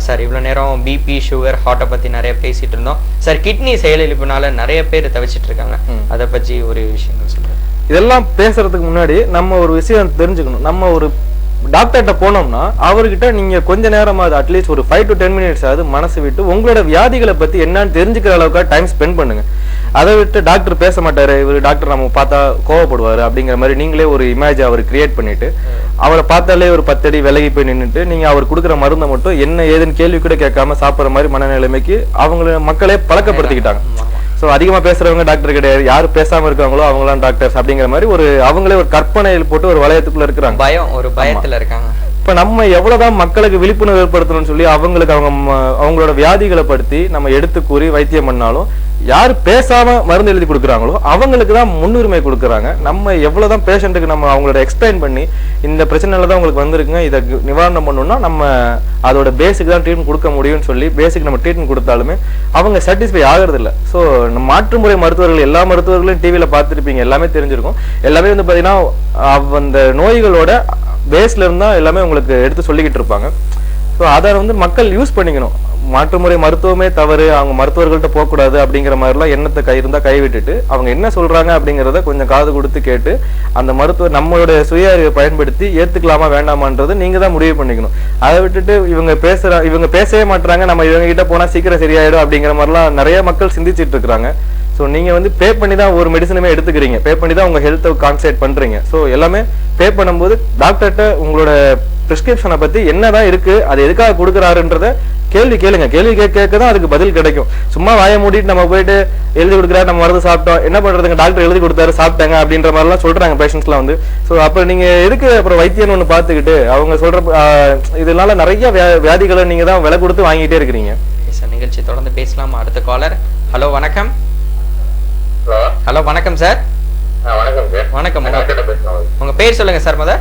சார், இவ்வளோ நேரம் பிபி, சுகர், ஹார்ட்டை பற்றி நிறைய பேசிட்டு இருந்தோம். சார், கிட்னி செயலிழப்புனால நிறைய பேர் தவிச்சிட்டு இருக்காங்க. அதை பற்றி ஒரு விஷயங்கள் சொல்லுங்க. இதெல்லாம் பேசுறதுக்கு முன்னாடி நம்ம ஒரு விஷயம் தெரிஞ்சுக்கணும். நம்ம ஒரு டாக்டர்கிட்ட போனோம்னா அவர்கிட்ட நீங்க கொஞ்ச நேரமாவது அட்லீஸ்ட் ஒரு 5 to 10 minutes ஆகுது மனசு விட்டு உங்களோட வியாதிகளை பத்தி என்னன்னு தெரிஞ்சுக்கிற அளவுக்கு டைம் ஸ்பெண்ட் பண்ணுங்க. அதை விட்டு டாக்டர் பேச மாட்டாரு, இவர் டாக்டர் நம்ம பார்த்தா கோவப்படுவாரு அப்படிங்கிற மாதிரி நீங்களே ஒரு இமேஜ் அவர் கிரியேட் பண்ணிட்டு அவரை பார்த்தாலே ஒரு 10 அடி விலகி போய் நின்றுட்டு நீங்க அவர் கொடுக்குற மருந்தை மட்டும் என்ன ஏதுன்னு கேள்வி கூட கேட்காம சாப்பிட்ற மாதிரி மனநிலைமைக்கு மக்களே பழக்கப்படுத்திக்கிட்டாங்க. ஸோ அதிகமாக பேசுறவங்க டாக்டர் கிடையாது, யாரு பேசாம இருக்காங்களோ அவங்களாம் டாக்டர்ஸ் அப்படிங்கிற மாதிரி அவங்களே ஒரு கற்பனையில் போட்டு ஒரு வளையத்துக்குள்ள இருக்கிறாங்க, பயத்துல இருக்காங்க. இப்ப நம்ம எவ்வளவுதான் மக்களுக்கு விழிப்புணர்வு ஏற்படுத்தணும்னு சொல்லி அவங்களுக்கு அவங்களோட வியாதிகளை படுத்தி நம்ம எடுத்து கூறி வைத்தியம் பண்ணாலும் யாரு பேசாம மருந்து எழுதி கொடுக்குறாங்களோ அவங்களுக்கு தான் முன்னுரிமை கொடுக்குறாங்க. நம்ம எவ்வளவுதான் பேஷண்ட்டுக்கு நம்ம அவங்களோட எக்ஸ்பிளைன் பண்ணி இந்த பிரச்சனையில தான் உங்களுக்கு வந்திருக்குங்க, இதை நிவாரணம் பண்ணணும்னா நம்ம அதோட பேசிக் தான் ட்ரீட்மெண்ட் கொடுக்க முடியும்னு சொல்லி பேசிக் நம்ம ட்ரீட்மெண்ட் கொடுத்தாலுமே அவங்க சாட்டிஸ்ஃபை ஆகிறது இல்லை. ஸோ மாற்றுமுறை மருத்துவர்கள் எல்லா மருத்துவர்களையும் டிவியில பார்த்துருப்பீங்க, எல்லாமே தெரிஞ்சிருக்கும். எல்லாமே வந்து பாத்தீங்கன்னா அந்த நோய்களோட பேஸ்ல இருந்தா எல்லாமே உங்களுக்கு எடுத்து சொல்லிக்கிட்டு இருப்பாங்க. ஸோ அதை வந்து மக்கள் யூஸ் பண்ணிக்கணும். மாற்றுமுறை மருத்துவமே தவறு, அவங்க மருத்துவர்கள்ட்ட போகக்கூடாது அப்படிங்கிற மாதிரிலாம் எண்ணத்தை கை விட்டுட்டு அவங்க என்ன சொல்றாங்க அப்படிங்கிறத கொஞ்சம் காது கொடுத்து கேட்டு அந்த மருத்துவர் நம்மளோட சுய அறிவை பயன்படுத்தி ஏத்துக்கலாமா வேண்டாமான்றது நீங்க தான் முடிவு பண்ணிக்கணும். அதை விட்டுட்டு இவங்க பேசவே மாட்டாங்க, நம்ம இவங்க கிட்ட போனா சீக்கிரம் சரியாயிடும் அப்படிங்கிற மாதிரிலாம் நிறைய மக்கள் சிந்திச்சுட்டு இருக்கிறாங்க. ஸோ நீங்க வந்து பே பண்ணி தான் ஒரு மெடிசனுமே எடுத்துக்கிறீங்க, பே பண்ணி தான் உங்க ஹெல்த்தை கான்சன்ட்ரேட் பண்றீங்க. ஸோ எல்லாமே பே பண்ணும்போது டாக்டர்கிட்ட உங்களோட பிரிஸ்கிரிப்ஷனை பத்தி என்னதான் இருக்கு, அது எதுக்காக கொடுக்குறாருன்றத கேள்வி கேளுங்க. கேள்வி கேட்க தான் அதுக்கு பதில் கிடைக்கும். சும்மா வாய மூடிட்டு நம்ம போயிட்டு எழுதி கொடுக்குறாரு, நம்ம மருந்து சாப்பிட்டோம், என்ன பண்றதுங்க, டாக்டர் எழுதி கொடுத்தாரு சாப்பிட்டாங்க அப்படின்ற மாதிரிலாம் சொல்றாங்க பேஷண்ட்ஸ்லாம் வந்து. ஸோ அப்ப நீங்க எதுக்கு அப்புறம் வைத்தியம்னு ஒன்று பார்த்துக்கிட்டு அவங்க சொல்ற இதனால நிறைய வியாதிகளை நீங்க தான் விலை கொடுத்து வாங்கிட்டே இருக்கிறீங்க. நிகழ்ச்சி தொடர்ந்து பேசலாம். அடுத்த காலர். ஹலோ, வணக்கம். ஹலோ, வணக்கம் சார். வணக்கம். உங்க பேர் சொல்லுங்க சார்.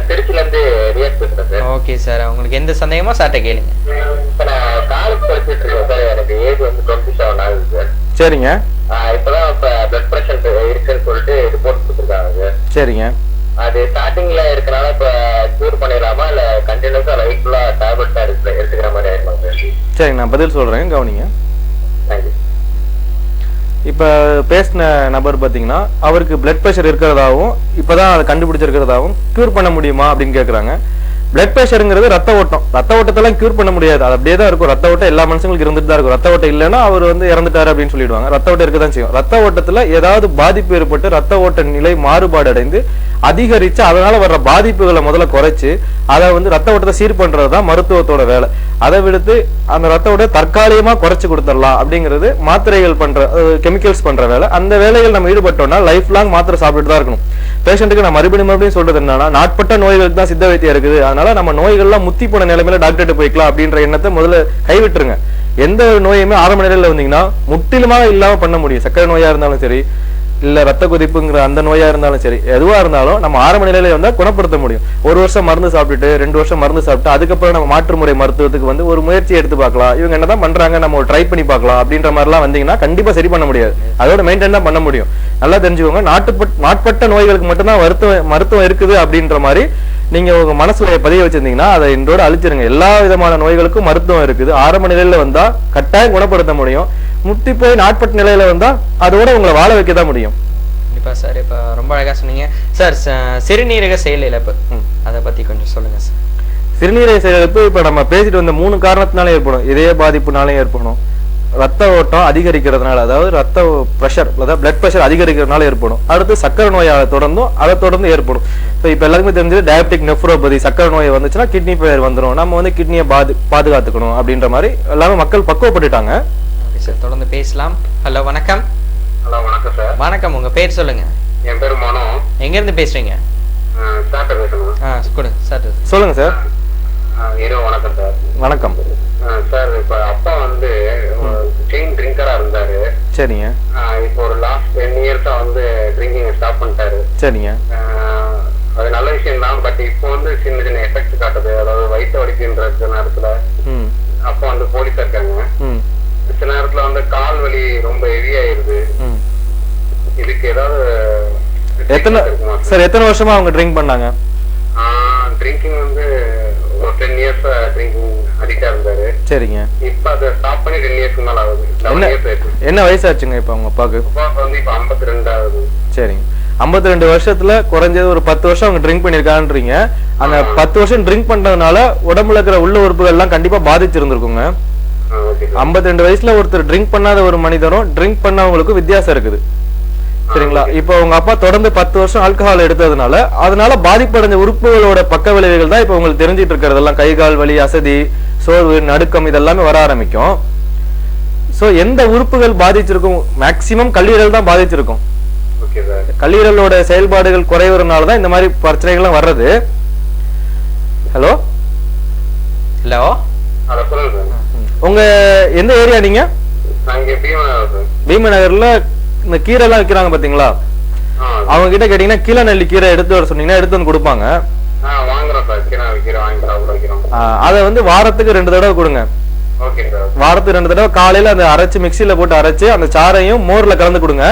திருச்சில இருந்து ரியாஸ் பேசுறேன் சார். ஓகே சார், உங்களுக்கு எந்த சந்தேகமோ சார்ட்ட கேளுங்க. இப்ப நான் காலேஜ் படிச்சிட்டு இருக்கேன் சார். எனக்கு ஏஜ் வந்து 27 ஆகுது சார். சரிங்க. இப்பதான் பிளட் பிரஷர் இருக்குன்னு சொல்லிட்டு ரிப்போர்ட் கொடுத்துருக்காங்க சார். சரிங்க. அது ஸ்டார்டிங்ல இருக்கனால இப்ப கியூர் பண்ணிடலாமா இல்ல கண்டினியூஸா லைஃப்ல டேப்லெட் எடுத்துக்கிற மாதிரி ஆயிருமா சார்? சரிங்க, நான் பதில் சொல்றேன், கவனிங்க. தேங்க்யூ. இப்ப பேசின நபர் பாத்தீங்கன்னா அவருக்கு பிளட் பிரஷர் இருக்கிறதாவும் இப்பதான் அதை கண்டுபிடிச்சிருக்கிறதாவும் கியூர் பண்ண முடியுமா அப்படின்னு கேக்குறாங்க. பிளட் பிரஷருங்கிறது ரத்த ஓட்டத்தெல்லாம் கியூர் பண்ண முடியாது, அது அப்படியே தான் இருக்கும். ரத்த ஓட்டம் எல்லா மனுஷங்களுக்கு இருந்துட்டு தான் இருக்கும். ரத்த ஓட்டம் இல்லைன்னா அவர் வந்து இறந்துட்டாரு அப்படின்னு சொல்லிடுவாங்க. ரத்த ஓட்டம் இருக்கதான் செய்யும். ரத்த ஓட்டத்துல ஏதாவது பாதிப்பு ஏற்பட்டு ரத்த ஓட்ட நிலை மாறுபாடு அடைந்து அதிகரிச்சு அதனால வர்ற பாதிப்புகளை முதல்ல குறைச்சு அதை வந்து ரத்த ஓட்டத்தை சீர் பண்றதுதான் மருத்துவத்தோட வேலை. அதை விடுத்து அந்த ரத்த ஓட்டத்தை தற்காலிகமா குறைச்சு கொடுத்துடலாம் அப்படிங்கிறது மாத்திரைகள் பண்ற கெமிக்கல்ஸ் பண்ற வேலை. அந்த வேலைகள் நம்ம ஈடுபட்டோம்னா லைஃப் லாங் மாத்திரை சாப்பிட்டுட்டு தான் இருக்கணும். பேஷண்ட்டுக்கு நான் மறுபடியும் சொல்றது என்னன்னா, நாட்பட்ட நோய்களுக்கு தான் சித்த வைத்தியம் இருக்குது, அதனால நம்ம நோய்கள்லாம் முத்தி போன நிலைமையில டாக்டர்கிட்ட போய்க்கலாம் அப்படின்ற எண்ணத்தை முதல்ல கைவிட்டுருங்க. எந்த நோயுமே ஆரம்ப நிலையில வந்தீங்கன்னா முற்றிலுமாக இல்லாம பண்ண முடியும். சர்க்கரை நோயா இருந்தாலும் சரி, இல்ல ரத்த கொதிப்புங்கிற அந்த நோயா இருந்தாலும் சரி, எதுவா இருந்தாலும் நம்ம ஆரம்ப நிலையில வந்தா குணப்படுத்த முடியும். 1 வருஷம் மருந்து சாப்பிட்டுட்டு 2 வருஷம் மருந்து சாப்பிட்டு அதுக்கப்புறம் நம்ம மாற்றுமுறை மருத்துவத்துக்கு வந்து ஒரு முயற்சி எடுத்து பார்க்கலாம். இவங்க என்னதான் பண்றாங்க, நம்ம ட்ரை பண்ணி பார்க்கலாம் அப்படின்ற மாதிரிலாம் வந்தீங்கன்னா கண்டிப்பா சரி பண்ண முடியாது. அதோட மெயின்டைன் தான் பண்ண முடியும். நல்லா தெரிஞ்சுக்கோங்க, நாட்பட்ட நோய்களுக்கு மட்டும்தான் மருத்துவம் இருக்குது அப்படின்ற மாதிரி நீங்க உங்க மனசுல பதிய வச்சிருந்தீங்கன்னா அதை இன்றோட அழிச்சிருங்க. எல்லா விதமான நோய்களுக்கும் மருத்துவம் இருக்குது. ஆரம்ப நிலையில வந்தா கட்டாயம் குணப்படுத்த முடியும். முத்தி போய் நாட்பட்ட நிலையில வந்தா அதோட உங்களை வாழ வைக்க தான் முடியும். கண்டிப்பா சார். இப்ப ரொம்ப அழகா சொன்னீங்க சார். சிறுநீரக செயல் இழப்பு அதை பத்தி கொஞ்சம் சொல்லுங்க சார். சிறுநீரக செயலிழப்பு இப்ப நம்ம பேசிட்டு வந்த 3 காரணத்தினால ஏற்படும். இதய பாதிப்புனாலே ஏற்படும், ரத்த ஓட்டம் அதிகரிக்கிறதுனால, அதாவது ரத்த பிரஷர், அதாவது பிளட் பிரஷர் அதிகரிக்கிறதுனால ஏற்படும். அடுத்து சக்கரை நோயால அதை தொடர்ந்து ஏற்படும். ஸோ இப்போ எல்லாருக்குமே தெரிஞ்சது டயபெட்டிக் நெஃப்ரோபதி, சக்கரை நோய் வந்துச்சுன்னா கிட்னி ஃபெயிலியர் வந்துடும். நம்ம வந்து கிட்னியை பாதுகாத்துக்கணும் அப்படின்ற மாதிரி எல்லாமே மக்கள் பக்குவப்பட்டுட்டாங்க. ஓகே சார், தொடர்ந்து பேசலாம். ஹலோ வணக்கம். ஹலோ வணக்கம் சார். வணக்கம், உங்க பேர் சொல்லுங்க. என் பேர் மனோ. எங்க இருந்து பேசுறீங்க? சார்ட்ட பேசணும். கொடுங்க சார். சொல்லுங்க சார். இரவு வணக்கம் சார். வணக்கம் சார். இப்ப அப்பா வந்து செயின் ட்ரிங்கரா இருந்தாரு. சரிங்க. இப்போ ஒரு லாஸ்ட் 10 இயர்ஸா வந்து ட்ரிங்கிங் ஸ்டாப் பண்ணிட்டாரு. சரிங்க. அது நல்ல விஷயம் தான். பட் இப்போ வந்து சின்ன சின்ன எஃபெக்ட் காட்டுது. அதாவது வயிற்று வலிக்குன்ற நேரத்துல அப்பா வந்து போலீஸா இருக்காங்க. சில நேரத்துல வந்து கால் வலி ரொம்ப ஹெவி ஆயிருது. இதுக்கு ஏதாவது எத்தனை வருஷமா அவங்க ட்ரிங்க் பண்ணாங்க? ட்ரிங்கிங் வந்து ஒரு 10 இயர்ஸ் ட்ரிங்கிங் அடிக்டா இருந்தாரு. சரிங்க. இப்ப அதை ஸ்டாப் பண்ணி 10 இயர்ஸ்க்கு மேல ஆகுது. 11 இயர்ஸ் ஆயிடுச்சு. என்ன வயசாச்சுங்க இப்ப உங்க அப்பாவுக்கு? அப்பாவுக்கு வந்து இப்ப 52 ஆகுது. சரிங்க. 52 வருஷத்துல குறைஞ்சது ஒரு 10 வருஷம் அவங்க ட்ரிங்க் பண்ணிருக்கான்றீங்க. அந்த 10 வருஷம் ட்ரிங்க் பண்றதுனால உடம்புல இருக்கிற உள்ள உறுப்புகள் எல்லாம் கண்டிப்பா பாதிச்சிருந்திருக்குங்க. 52 வயசுல ஒருத்தர் ட்ரிங்க் பண்ணாத ஒரு மனிதரும் ட்ரிங்க் பண்ணவங்களுக்கும் வித்தியாசம் இருக்குது. சரிங்களா? இப்போ உங்க அப்பா தொடர்ந்து 10 வருஷம் ஆல்கஹால் எடுத்ததுனால அதனால பாதிப்படைஞ்ச உறுப்புகளோட பக்க விளைவுகள் தான் இப்ப உங்களுக்கு தெரிஞ்சிட்டு இருக்கிறதெல்லாம். கை கால் வலி, அசதி, சோர்வு, நடுக்கம் இதெல்லாமே வர ஆரம்பிக்கும். சோ எந்த உறுப்புகள் பாதிச்சிருக்கும்? மேக்சிமம் கல்லீரல் தான் பாதிச்சிருக்கும். கல்லீரலோட செயல்பாடுகள் குறைவதனாலதான் இந்த மாதிரி பிரச்சனைகள்லாம் வர்றது. ஹலோ ஹலோ, உங்க எந்த ஏரியா? நீங்க பீமநகர்ல இந்த கீரை எல்லாம் விற்கிறாங்க பாத்தீங்களா? அவங்க கிட்ட கேட்டீங்கன்னா கீழ நெல்லி கீரை எடுத்து வர சொன்னீங்கன்னா எடுத்து வந்து கொடுப்பாங்க. அதை வந்து வாரத்துக்கு 2 தடவை கொடுங்க. வாரத்துக்கு 2 தடவை காலையில அந்த அரைச்சு மிக்சியில போட்டு அரைச்சு அந்த சாறையும் மோர்ல கலந்து கொடுங்க.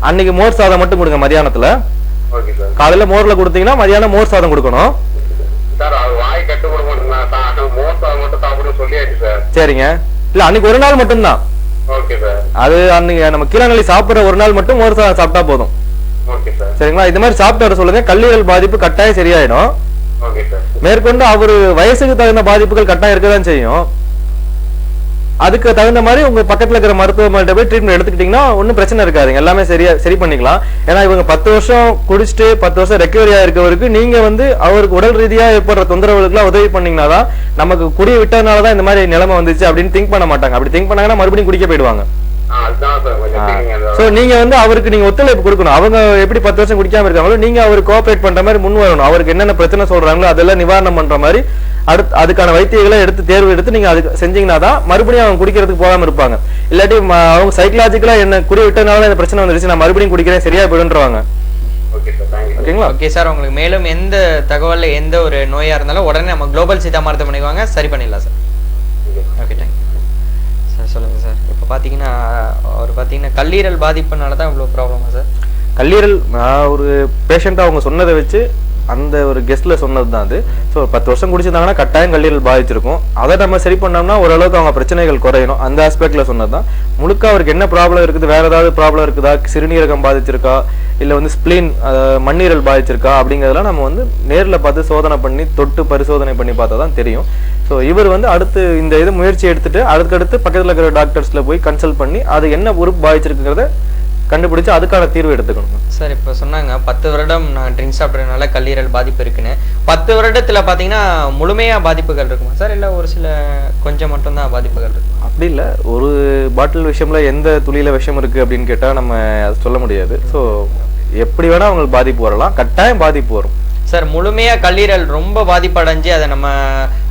அன்னைக்கு மோர் சாதம் மட்டும் கொடுங்க மதியானத்துல. காலையில மோர்ல கொடுத்தீங்கன்னா மதியானம் மோர் சாதம் கொடுக்கணும். சரிங்க. இல்ல அன்னைக்கு ஒரு நாள் மட்டும்தான். அது அன்னைக்கு நம்ம கீழநெல்லி சாப்பிடுற ஒரு நாள் மட்டும் மோர் சாதம் சாப்பிட்டா போதும். சரிங்களா? இது மாதிரி சாப்பிட்டு வர சொல்லுங்க. கல்லீரல் பாதிப்பு கட்டாயம் சரியாயிடும். மேற்கொண்டு அவரு வயசுக்கு தகுந்த பாதிப்புகள் கட்டாயம் இருக்கதான் செய்யும். அதுக்கு தகுந்த மாதிரி உங்க பக்கத்துல இருக்கிற மருத்துவமனையிட்ட போய் ட்ரீட்மெண்ட் எடுத்துக்கிட்டீங்கன்னா ஒன்னும் பிரச்சனை இருக்காதுங்க. எல்லாமே சரி பண்ணிக்கலாம். ஏன்னா இவங்க 10 வருஷம் குடிச்சிட்டு 10 வருஷம் ரெக்கவரி ஆயிருக்கவருக்கு நீங்க வந்து அவருக்கு உடல் ரீதியா ஏற்படுற தொந்தரவுகளுக்குலாம் உதவி பண்ணீங்கன்னாதான் நமக்கு குடிய விட்டதுனாலதான் இந்த மாதிரி நிலைமை வந்துச்சு அப்படின்னு திங்க் பண்ண மாட்டாங்க. அப்படி திங்க் பண்ணாங்கன்னா மறுபடியும் குடிக்க போயிடுவாங்க. சோ நீங்க வந்து அவருக்கு நீங்க ஒத்துழைப்பு கொடுக்கணும். அவங்க எப்படி 10 வருஷம் குடிக்காம இருக்காங்களோ நீங்க அவருக்கு கோஆபரேட் பண்ற மாதிரி முன் வரணும். அவருக்கு என்னென்ன பிரச்சனை சொல்றாங்களோ அதெல்லாம் நிவாரணம் பண்ற மாதிரி அதுக்கான வைத்தியங்களை தேர்வு எடுத்து நீங்க அதுக்கு செஞ்சீங்கன்னா தான் மறுபடியும் அவங்க குடிக்கிறதுக்கு போகாம இருப்பாங்க. இல்லாட்டி அவங்க சைக்கலாஜிக்கலா என்ன குடி விட்டதுனால இந்த பிரச்சனை வந்துருச்சு, நான் மறுபடியும் குடிக்கிறேன், சரியா போயிடுவாங்க. ஓகேங்களா? ஓகே சார், உங்களுக்கு மேலும் எந்த தகவல்ல எந்த ஒரு நோயா இருந்தாலும் உடனே நம்ம குளோபல் சீதா மருத்துவமனைக்கு வாங்க, சரி பண்ணிடலாம் சார். Okay, thank you sir. சொல்லுங்க சார். இப்போ பார்த்தீங்கன்னா கல்லீரல் பாதிப்புனால தான் இவ்வளோ ப்ராப்ளமா சார்? கல்லீரல் நான் ஒரு பேஷண்ட்டாக அவங்க சொன்னதை வச்சு அந்த ஒரு கெஸ்ட்ல சொன்னது தான் அது. ஸோ 10 வருஷம் குடிச்சிருந்தாங்கன்னா கட்டாயம் கல்லீரல் பாதிச்சிருக்கும். அதை நம்ம சரி பண்ணோம்னா ஓரளவுக்கு அவங்க பிரச்சனைகள் குறையணும். அந்த ஆஸ்பெக்ட்ல சொன்னது தான். முழுக்க அவருக்கு என்ன ப்ராப்ளம் இருக்குது, வேற ஏதாவது ப்ராப்ளம் இருக்குதா, சிறுநீரகம் பாதிச்சிருக்கா, இல்லை வந்து ஸ்பிளீன் மண்ணீரல் பாதிச்சிருக்கா அப்படிங்கிறதெல்லாம் நம்ம வந்து நேரில் பார்த்து சோதனை பண்ணி தொட்டு பரிசோதனை பண்ணி பார்த்தா தான் தெரியும். ஸோ இவர் வந்து அடுத்து இந்த இது முயற்சி எடுத்துட்டு அடுத்தடுத்து பக்கத்தில் இருக்கிற டாக்டர்ஸ்ல போய் கன்சல்ட் பண்ணி அது என்ன உறுப்பு பாதிச்சிருக்குங்கிறத கண்டுபிடிச்சு அதுக்கான தீர்வு எடுத்துக்கணும் சார். இப்போ சொன்னாங்க 10 வருடம் நான் ட்ரிங்க்ஸ் சாப்பிட்றதுனால கல்லீரல் பாதிப்பு இருக்குன்னு. 10 வருடத்துல பார்த்தீங்கன்னா முழுமையா பாதிப்புகள் இருக்குமா சார், இல்லை ஒரு சில கொஞ்சம் மட்டும்தான் பாதிப்புகள் இருக்கும்? அப்படி இல்லை. ஒரு பாட்டில் விஷயம்ல எந்த துளியில விஷம் இருக்கு அப்படின்னு கேட்டால் நம்ம சொல்ல முடியாது. ஸோ எப்படி வேணா அவங்களுக்கு பாதிப்பு வரலாம், கட்டாயம் பாதிப்பு வரும் சார். முழுமையா கல்லீரல் ரொம்ப பாதிப்படைஞ்சு அதை நம்ம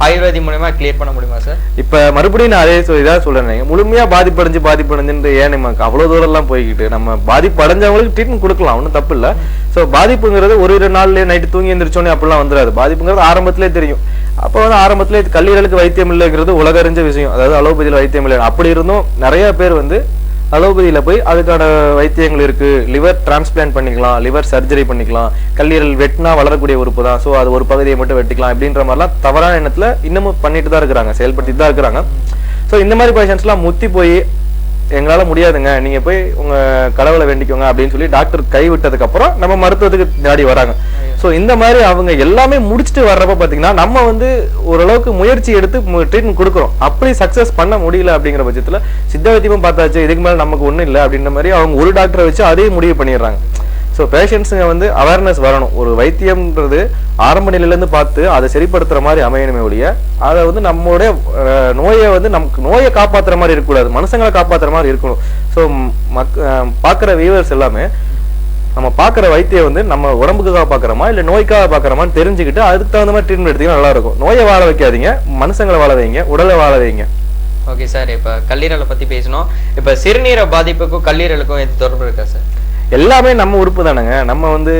ஆயுர்வேதி மூலமா கிளியர் பண்ண முடியுமா சார்? இப்ப மறுபடியும் நான் அதே இதாக சொல்றேன், முழுமையா பாதிப்படைஞ்சு ஏன் நமக்கு அவ்வளவு தூரம் எல்லாம் போய்கிட்டு நம்ம பாதிப்படைஞ்சவங்களுக்கு ட்ரீட்மெண்ட் கொடுக்கலாம், ஒன்றும் தப்பு இல்லை. ஸோ பாதிப்புங்கிறது ஒரு 2 நாள்லயே நைட்டு தூங்கி எந்திரிச்சோன்னே அப்படிலாம் வந்துடாது. பாதிப்புங்கிறது ஆரம்பத்திலே தெரியும். அப்போ வந்து ஆரம்பத்திலே கல்லீரலுக்கு வைத்தியம் இல்லைங்கிறது உலகறிஞ்ச விஷயம். அதாவது அலோபதியில் வைத்தியம் இல்லை. அப்படி இருந்தும் நிறைய பேர் வந்து அலோபதியில போய் அதுக்கான வைத்தியங்கள் இருக்கு. லிவர் டிரான்ஸ்பிளான்ட் பண்ணிக்கலாம், லிவர் சர்ஜரி பண்ணிக்கலாம், கல்லீரல் வெட்டினா வளரக்கூடிய உறுப்பு தான், ஸோ அது ஒரு பகுதியை மட்டும் வெட்டிக்கலாம் அப்படின்ற மாதிரிலாம் தவறான எண்ணத்துல இன்னமும் பண்ணிட்டு தான் இருக்கிறாங்க, செயல்படுத்திட்டு தான் இருக்கிறாங்க. ஸோ இந்த மாதிரி பேஷண்ட்ஸ்லாம் முத்தி போய் எங்களால முடியாதுங்க, நீங்க போய் உங்க கடவுளை வேண்டிக்கோங்க அப்படின்னு சொல்லி டாக்டர் கைவிட்டதுக்கு அப்புறம் நம்ம மருத்துவத்துக்கு நாடி வராங்க. ஸோ இந்த மாதிரி அவங்க எல்லாமே முடிச்சுட்டு வர்றப்ப பாத்தீங்கன்னா நம்ம வந்து ஓரளவுக்கு முயற்சி எடுத்து ட்ரீட்மெண்ட் கொடுக்குறோம். அப்படி சக்சஸ் பண்ண முடியல அப்படிங்கிற பட்சத்துல சித்த வைத்தியமும் பார்த்தாச்சு, இதுக்கு மேல நமக்கு ஒண்ணும் இல்லை அப்படின்ற மாதிரி அவங்க ஒரு டாக்டரை வச்சு அதே முடிவு பண்ணிடுறாங்க. ஸோ பேஷண்ட்ஸுங்க வந்து அவேர்னஸ் வரணும். ஒரு வைத்தியம்ன்றது ஆரம்ப நிலையிலேருந்து பார்த்து அதை சரிப்படுத்துற மாதிரி அமையணுமே ஒழிய அதை வந்து நம்மளுடைய நோயை வந்து நமக்கு நோயை காப்பாற்றுற மாதிரி இருக்கக்கூடாது, மனுஷங்களை காப்பாற்றுற மாதிரி இருக்கணும். ஸோ பார்க்குற வியூவர்ஸ் எல்லாமே நம்ம பார்க்குற வைத்தியம் வந்து நம்ம உடம்புக்காக பார்க்குறோமா இல்லை நோய்க்காக பார்க்குறோமான்னு தெரிஞ்சுக்கிட்டு அதுக்கு தகுந்த மாதிரி ட்ரீட்மெண்ட் எடுத்தீங்கன்னா நல்லா இருக்கும். நோயை வாழ வைக்காதீங்க, மனுஷங்களை வாழ வைங்க, உடலை வாழ வைங்க. ஓகே சார், இப்போ கல்லீரலை பற்றி பேசணும். இப்போ சிறுநீரை பாதிப்புக்கும் கல்லீரலுக்கும் எது தொடர்பு இருக்கா சார்? எல்லாமே நம்ம உறுப்பு தானேங்க. நம்ம வந்து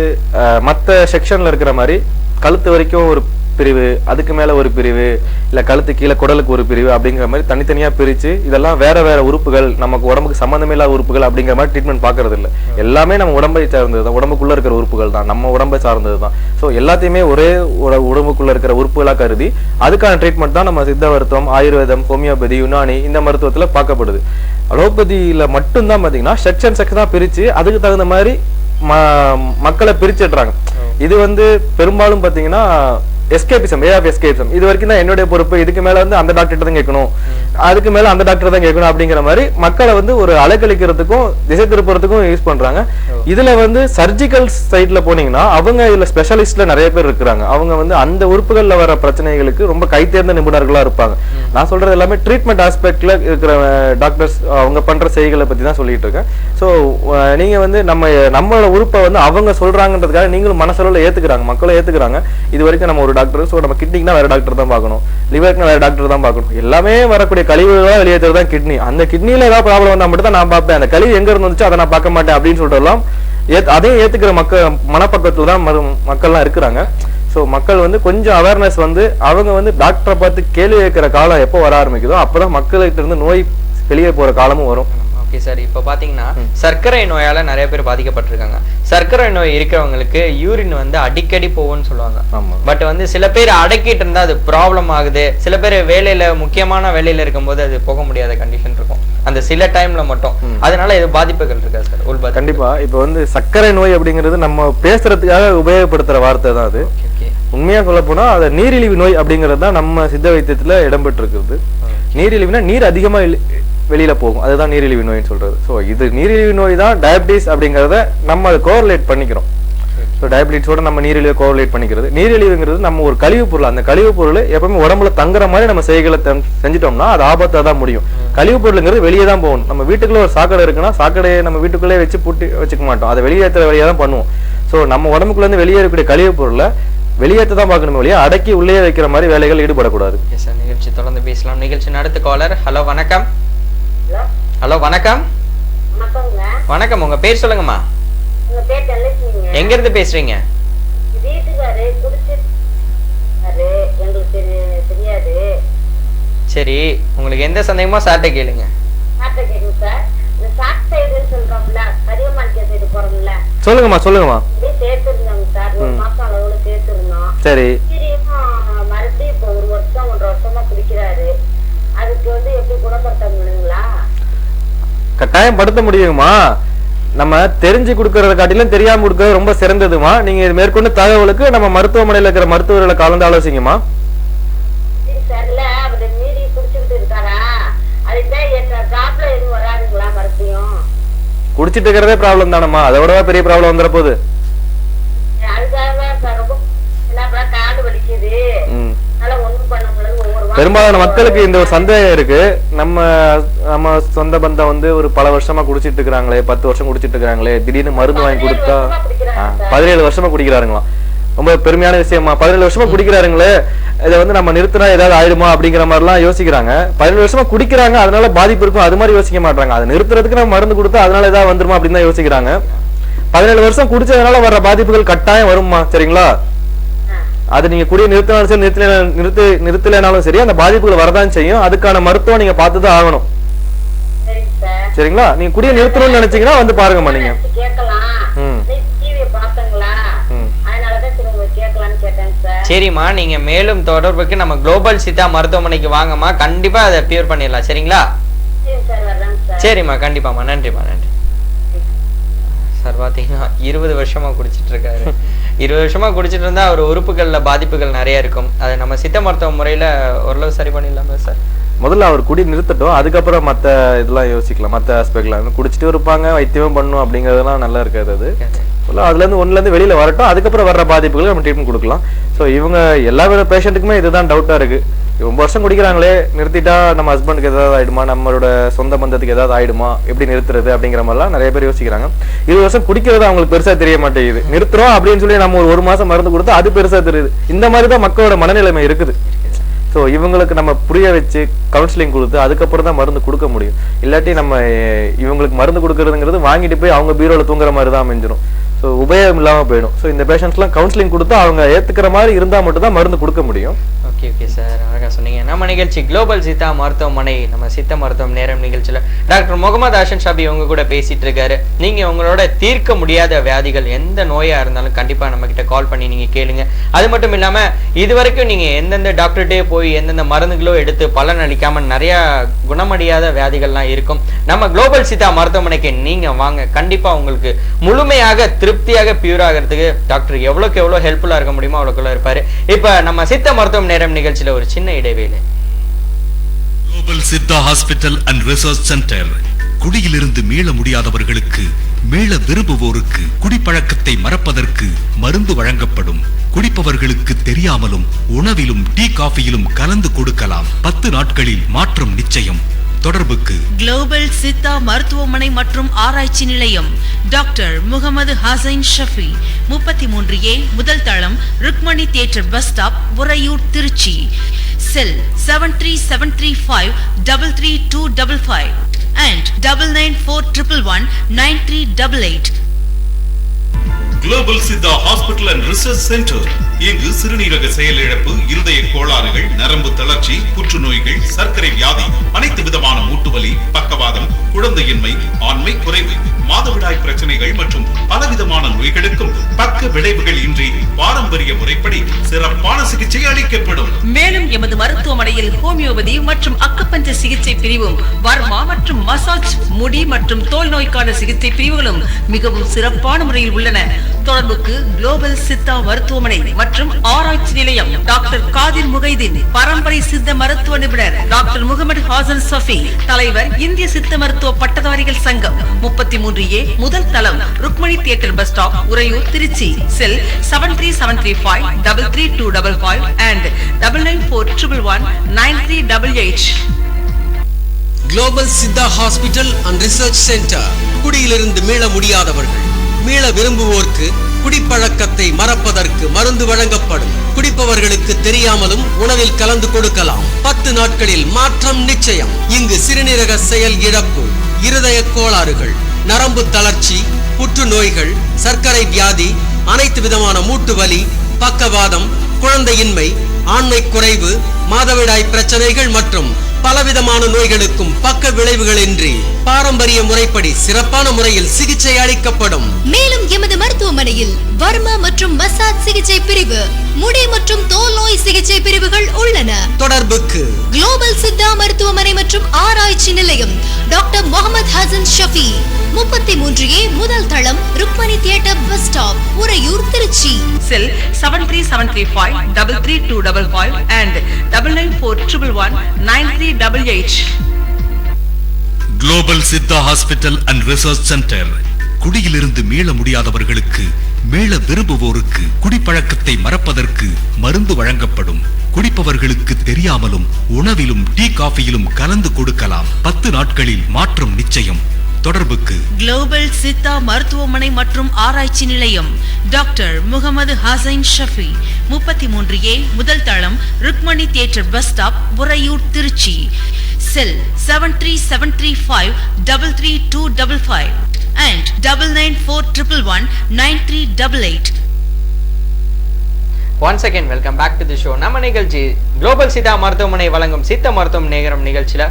மற்ற செக்ஷன்ல இருக்கிற மாதிரி கழுத்து வரைக்கும் ஒரு பிரிவு, அதுக்கு மேல ஒரு பிரிவு, இல்ல கழுத்து கீழே குடலுக்கு ஒரு பிரிவு அப்படிங்கிற மாதிரி தனித்தனியா பிரிச்சு இதெல்லாம் வேற வேற உறுப்புகள், நமக்கு உடம்புக்கு சம்பந்தமே இல்லாத உறுப்புகள் அப்படிங்கிற மாதிரி ட்ரீட்மெண்ட் பாக்குறது இல்லை. எல்லாமே நம்ம உடம்பை சார்ந்தது தான், உடம்புக்குள்ள இருக்கிற உறுப்புகள் தான், நம்ம உடம்பை சார்ந்தது தான். ஸோ எல்லாத்தையுமே ஒரே உடம்புக்குள்ள இருக்கிற உறுப்புகளா கருதி அதுக்கான ட்ரீட்மெண்ட் தான் நம்ம சித்த மருத்துவம், ஆயுர்வேதம், ஹோமியோபதி, யுனானி இந்த மருத்துவத்துல பார்க்கப்படுது. அலோபதியில மட்டும்தான் பாத்தீங்கன்னா செக்ஷன் தான் பிரிச்சு அதுக்கு தகுந்த மாதிரி மக்களை பிரிச்சிடுறாங்க. இது வந்து பெரும்பாலும் பாத்தீங்கன்னா எஸ்கேபிசம், வே ஆஃப் எஸ்கேபிசம். இது வரைக்கும் தான் என்னுடைய பொறுப்பு, இதுக்கு மேல வந்து அந்த டாக்டர் தான் கேட்கணும், அதுக்கு மேல அந்த டாக்டர் தான் கேட்கணும் அப்படிங்கிற மாதிரி மக்களை வந்து ஒரு அலைக்கழிக்கிறதுக்கும் திசை திருப்புறதுக்கும் யூஸ் பண்றாங்க. இதுல வந்து சர்ஜிக்கல் சைட்ல போனீங்கன்னா அவங்க இதுல ஸ்பெஷலிஸ்ட்ல நிறைய பேர் இருக்கிறாங்க. அவங்க வந்து அந்த உறுப்புகள்ல வர பிரச்சனைகளுக்கு ரொம்ப கைத்தேர்ந்த நிபுணர்களா இருப்பாங்க. நான் சொல்றது எல்லாமே ட்ரீட்மெண்ட் ஆஸ்பெக்ட்ல இருக்கிற டாக்டர்ஸ் அவங்க பண்ற செய்திகளை பத்தி தான் சொல்லிட்டு இருக்கேன். ஸோ நீங்க வந்து நம்மளோட உறுப்பை வந்து அவங்க சொல்றாங்கன்றதுக்காக நீங்களும் மனசளவுல ஏத்துக்கிறாங்க, மக்களும் ஏத்துக்கிறாங்க. இது வரைக்கும் நம்ம ஒரு டாக்டர், ஸோ நம்ம கிட்னிக்குனா வேற டாக்டர் தான் பார்க்கணும், லிவருக்குனா வேற டாக்டர் தான் பார்க்கணும். எல்லாமே வரக்கூடிய கழிவுகளா வெளியேற்றுறது தான் கிட்னி. அந்த கிட்னியில ஏதாவது ப்ராப்ளம் வந்தா மட்டும் தான் நான் பார்ப்பேன், அந்த கழிவு எங்க இருந்து வந்துச்சு அதை நான் பார்க்க மாட்டேன் அப்படின்னு சொல்றதெல்லாம் அதையும் ஏத்துக்கிற மனப்பக்கத்துல தான் மக்கள்லாம் இருக்கிறாங்க. ஸோ மக்கள் வந்து கொஞ்சம் அவேர்னஸ் வந்து அவங்க வந்து டாக்டரை பார்த்து கேள்வி கேட்கிற காலம் எப்போ வர ஆரம்பிக்குதோ அப்பதான் மக்கள்கிட்ட இருந்து நோய் வெளியே போற காலமும் வரும். ஓகே சார், இப்போ பார்த்தீங்கன்னா சர்க்கரை நோயால் நிறைய பேர் பாதிக்கப்பட்டிருக்காங்க. சர்க்கரை நோய் இருக்கிறவங்களுக்கு யூரின் வந்து அடிக்கடி போகும்னு சொல்லுவாங்க. பட் வந்து சில பேர் அடக்கிட்டு இருந்தால் அது ப்ராப்ளம் ஆகுது. சில பேர் வேலையில் முக்கியமான வேலையில் இருக்கும்போது அது போக முடியாத கண்டிஷன் இருக்கும் அந்த சில டைம்ல மட்டும். அதனால இது பாதிப்புகள் இருக்கா சார்? உள்பாதி கண்டிப்பா. இப்போ வந்து சர்க்கரை நோய் அப்படிங்கிறது நம்ம பேசுறதுக்காக உபயோகப்படுத்துற வார்த்தை தான் அது. உண்மையா சொல்ல போனா அது நீரிழிவு நோய் அப்படிங்கிறது தான் நம்ம சித்த வைத்தியத்துல இடம்பெற்று இருக்குது. நீரிழிவுனா நீர் அதிகமா வெளியில போகும், அதுதான் நீரிழிவு நோய்னு சொல்றது. ஸோ இது நீரிழிவு நோய் தான் டயபிட்டிஸ் அப்படிங்கிறத நம்ம அதை கோரிலேட் பண்ணிக்கிறோம். ஸோ டயபிட்டிஸோட நம்ம நீரிழிவை கோரிலேட் பண்ணிக்கிறது. நீரிழிவுங்கிறது நம்ம ஒரு கழிவு பொருள், அந்த கழிவு பொருள் எப்பவுமே உடம்புல தங்குற மாதிரி நம்ம செய்களை செஞ்சிட்டோம்னா அது ஆபத்தாக தான் முடியும். கழிவு பொருளுங்கிறது வெளியே தான் போகணும். நம்ம வீட்டுக்குள்ள ஒரு சாக்கடை இருக்குன்னா சாக்கடையை நம்ம வீட்டுக்குள்ளே வச்சு பூட்டி வச்சுக்க மாட்டோம், அதை வெளியேற்ற வழியாக தான் பண்ணுவோம். ஸோ நம்ம உடம்புக்குள்ள இருந்து வெளியேறக்கூடிய கழிவு பொருளை வெளியேற்ற தான் பார்க்கணும், வெளியே அடக்கி உள்ளே வைக்கிற மாதிரி வேலைகள் ஈடுபடக்கூடாது. நிகழ்ச்சி தொடர்ந்து பேசலாம். நிகழ்ச்சி அடுத்த காலர். ஹலோ வணக்கம். ஹலோ வணக்கம். வணக்கம், உங்க பேர் சொல்லுங்கம்மா. எங்க இருந்து பேசுறீங்க? சரி, உங்களுக்கு எந்த சந்தேகமோ சார்ட்ட கேளுங்க. சொல்லுங்கம்மா சொல்லுங்கம்மா. சரி, கட்டாயம் படுத்த முடியுமா? நம்ம தெரிஞ்சு கொடுக்கறத காட்டிலும் தெரியாம கொடுக்கறது ரொம்ப சிறந்ததுமா. நீங்க மேற்கொண்டு தகவலுக்கு நம்ம மருத்துவமனையில இருக்கிற மருத்துவர்களை கலந்து ஆலோசிங்கம்மா. குடிச்சிட்டு இருக்கிறதே ப்ராப்ளம் தானம்மா, அதை விட பெரிய ப்ராப்ளம் வந்துட போகுது. பெரும்பாலான மக்களுக்கு இந்த ஒரு சந்தேகம் இருக்கு. நம்ம சொந்த பந்தம் வந்து ஒரு பல வருஷமா குடிச்சிட்டு இருக்கிறாங்களே, 10 வருஷம் குடிச்சிட்டு இருக்காங்களே, திடீர்னு மருந்து வாங்கி கொடுத்தா 17 வருஷமா குடிக்கிறாருங்களாம். ரொம்ப பெருமையான விஷயமா. 17 வருஷமா குடிக்கிறாருங்களே, இதை வந்து நம்ம நிறுத்தினா ஏதாவது ஆயிடுமா அப்படிங்கிற மாதிரிலாம் யோசிக்கிறாங்க. 17 வருஷமா குடிக்கிறாங்க, அதனால பாதிப்பு இருக்கும் அது மாதிரி யோசிக்க மாட்டாங்க. அதை நிறுத்துறதுக்கு நம்ம மருந்து கொடுத்தா அதனால ஏதாவது வந்துருமா அப்படின்னு தான் யோசிக்கிறாங்க. 17 வருஷம் குடிச்சதுனால வர்ற பாதிப்புகள் கட்டாயம் வருமா? சரிங்களா? அது நீங்க குடிய நிறுத்தினாலும் சரி, நிறுத்தலைனாலும் சரி, அந்த பாதிப்புகள் வரதான் செய்யும். அதுக்கான மருத்துவம் நீங்க பார்த்துதான் ஆகணும். சரிங்களா? நீங்க குடிய நிறுத்தணும்னு நினைச்சீங்கன்னா வந்து பாருங்கம்மா. நீங்க சரிம்மா, நீங்க மேலும் தொடர்புக்கு நம்ம குளோபல் சித்தா மருத்துவமனைக்கு வாங்கம்மா, கண்டிப்பா அதை பியூர் பண்ணிடலாம். சரிங்களா? சரிம்மா, கண்டிப்பாம்மா. நன்றிம்மா, நன்றி சார். பாத்தீங்கன்னா 20 வருஷமா குடிச்சிட்டு இருக்காரு. 20 வருஷமா குடிச்சிட்டு இருந்தா ஒரு உறுப்புகள்ல பாதிப்புகள் நிறைய இருக்கும். அது நம்ம சித்த மருத்துவ முறையில ஓரளவு சரி பண்ணிடலாமா சார்? முதல்ல அவர் குடி நிறுத்தட்டும், அதுக்கப்புறம் மற்ற இதெல்லாம் யோசிக்கலாம். மற்ற ஆஸ்பெக்ட்லாம் குடிச்சிட்டு இருப்பாங்க, வைத்தியமே பண்ணும் அப்படிங்கிறதுலாம் நல்லா இருக்காது. அது அதுலேருந்து ஒன்றுலேருந்து வெளியில வரட்டும், அதுக்கப்புறம் வர்ற பாதிப்புகளுக்கு நம்ம ட்ரீட்மெண்ட் கொடுக்கலாம். ஸோ இவங்க எல்லா பேஷண்ட்டுக்குமே இதுதான் டவுட்டாக இருக்கு. ரொம்ப வருஷம் குடிக்கிறாங்களே, நிறுத்திட்டா நம்ம ஹஸ்பண்டுக்கு ஏதாவது ஆயிடுமா, நம்மளோட சொந்த பந்தத்துக்கு ஏதாவது ஆயிடுமா, எப்படி நிறுத்துறது அப்படிங்கிற மாதிரிலாம் நிறைய பேர் யோசிக்கிறாங்க. 20 வருஷம் குடிக்கிறது அவங்களுக்கு பெருசா தெரிய மாட்டேங்குது. நிறுத்துறோம் அப்படின்னு சொல்லி நம்ம ஒரு மாசம் மருந்து கொடுத்தா அது பெருசா தெரியுது. இந்த மாதிரி தான் மக்களோட மனநிலைமை இருக்குது. ஸோ இவங்களுக்கு நம்ம புரிய வச்சு கவுன்சிலிங் கொடுத்து அதுக்கப்புறம் தான் மருந்து கொடுக்க முடியும். இல்லாட்டி நம்ம இவங்களுக்கு மருந்து கொடுக்கறதுங்கிறது வாங்கிட்டு போய் அவங்க பீரோல தூங்குற மாதிரி தான் அமைஞ்சிடும். ஸோ உபயோகம் இல்லாமல் போயிடும். ஸோ இந்த பேஷண்ட்ஸ்லாம் கவுன்சிலிங் கொடுத்து அவங்க ஏற்றுக்கிற மாதிரி இருந்தால் மட்டும் தான் மருந்து கொடுக்க முடியும். ஓகே சார், அழகாக சொன்னீங்க. நம்ம நிகழ்ச்சி குளோபல் சித்தா மருத்துவமனை, நம்ம சித்த மருத்துவம் நேரம் நிகழ்ச்சியில் டாக்டர் முகமது ஹசன் ஷாபி உங்க கூட பேசிட்டு இருக்காரு. நீங்க உங்களோட தீர்க்க முடியாத வியாதிகள் எந்த நோயா இருந்தாலும் கண்டிப்பா நம்ம கிட்ட கால் பண்ணி நீங்க கேளுங்க. அது மட்டும் இல்லாம இது வரைக்கும் நீங்க எந்தெந்த டாக்டர்கிட்டே போய் எந்தெந்த மருந்துகளோ எடுத்து பலன் அளிக்காம நிறைய குணமடையாத வியாதிகள்லாம் இருக்கும். நம்ம குளோபல் சித்தா மருத்துவமனைக்கு நீங்க வாங்க, கண்டிப்பா உங்களுக்கு முழுமையாக திருப்தியாக பியூர் ஆகிறதுக்கு டாக்டர் எவ்வளவுக்கு எவ்வளவு ஹெல்ப்ஃபுல்லா இருக்க முடியுமோ அவ்வளவுக்குள்ள இருப்பாரு. இப்ப நம்ம சித்த மருத்துவம் நேரம் நிகழ்ச்சியில ஒரு சின்ன இடைவேளை. Global Siddha hospital and research centre. குடியிலிருந்து மீள முடியாதவர்களுக்கு, மீள விரும்புவோருக்கு, குடிப்பழக்கத்தை மறப்பதற்கு மருந்து வழங்கப்படும். குடிப்பவர்களுக்கு தெரியாமலும் உணவிலும் டீ காஃபியிலும் கலந்து கொடுக்கலாம். 10 நாட்களில் மாற்றம் நிச்சயம். தொடர்புக்கு குளோபல் சித்தா மருத்துவமனை மற்றும் ஆராய்ச்சி நிலையம், டாக்டர் முகமது ஹசன் ஷஃபி, 33A முதல் தளம், Rukmani theatre bus stop, Uraiyur, Trichy. Cell 7373533255 and 9941119388. Global Siddha hospital and research centre. இங்கு சிறுநீரக செயலிழப்பு, இருதய கோளாறுகள், நரம்பு தளர்ச்சி, புற்றுநோய்கள், சர்க்கரை வியாதி, அனைத்து விதமான மூட்டுவலி, பக்கவாதம், குழந்தையின்மை, ஆண்மை குறைவு, மாதவிடாய் பிரச்சனைகள் மற்றும் பலவிதமான நோய்களுக்கும் பக்க விளைவுகள் இன்றி பாரம்பரிய முறைப்படி சிறப்பான சிகிச்சை அளிக்கப்படும். மேலும் எமது மருத்துவமனையில் ஹோமியோபதி மற்றும் அக்குபஞ்ச சிகிச்சை பிரிவும், வர்மா மற்றும் மசாஜ், முடி மற்றும் தோல் நோய்க்கான சிகிச்சை பிரிவுகளும் மிகவும் சிறப்பான முறையில் உள்ளன. தொடர்புக்கு குளோபல் சித்தா மருத்துவமனை மற்றும் ஆராய்ச்சி நிலையம், டாக்டர் காதிர் முகைதீன், பரம்பரை சித்த மருத்துவ நிபுணர் டாக்டர் முகமது ஹசன் ஷஃபி, தலைவர் இந்திய சித்த மருத்துவ பட்டதாரிகள் சங்கம், 33A முதல் தளம், Rukmani theatre bus stop, Uraiyur, Trichy. Cell 7373533255 and 9941119388. Global Siddha hospital and research centre. குடியிலிருந்து மீள முடியாதவர்கள், மீள விரும்புவோருக்கு, குடிப்பழக்கத்தை மறப்பதற்கு மருந்து வழங்கப்படும். குடிப்பவர்களுக்கு தெரியாமலும் உணவில் கலந்து கொடுக்கலாம். 10 நாட்களில் மாற்றம் நிச்சயம். இங்கு சிறுநீரக செயல் இழப்பு, இருதய கோளாறுகள், நரம்பு தளர்ச்சி, புற்றுநோய்கள், சர்க்கரை வியாதி, அனைத்து விதமான மூட்டு வலி, பக்கவாதம், குழந்தையின்மை, ஆண்மை குறைவு, மாதவிடாய் பிரச்சனைகள் மற்றும் பலவிதமான நோய்களுக்கும் பக்க விளைவுகள் இன்றி பாரம்பரிய முறைப்படி சிறப்பான முறையில் சிகிச்சை அளிக்கப்படும். மேலும் எமது மருத்துவமனையில் வர்மா மற்றும் மசாஜ் சிகிச்சை பிரிவு, முடி மற்றும் தோல் நோய் சிகிச்சை பிரிவுகள் உள்ளன. தொடர்புக்கு குளோபல் சித்தா மருத்துவமனை மற்றும் ஆராய்ச்சி நிலையம், டாக்டர் முகமது ஹசன் ஷஃபி, 33A முதல் தளம், Rukmani theatre bus stop, Uraiyur, Trichy. Cell 7373533255 and 9941119388. Global Siddha hospital and research centre. குடியிலிருந்து மீள முடியாதவர்களுக்கு, மீள விரும்புவோருக்கு, குடிப்பழக்கத்தை மறப்பதற்கு மருந்து வழங்கப்படும். குடிப்பவர்களுக்கு தெரியாமலும் உணவிலும் டீ காஃபியிலும் கலந்து கொடுக்கலாம். 10 நாட்களில் மாற்றம் நிச்சயம். தொடர்புக்கு குளோபல் சித்தா மருத்துவமனை மற்றும் ஆராய்ச்சி நிலையம், டாக்டர் முகமது ஹசன் ஷஃபி, 33A முதல் தளம், Rukmani theatre bus stop, Uraiyur, Trichy. Cell 7373533255 and 9941119388. Once again welcome back to the show. நம்ம நிகழ்ச்சி குளோபல் சித்தா மருத்துவமனை வழங்கும் சித்த மருத்துவம் நேரம் நிகழ்ச்சியில்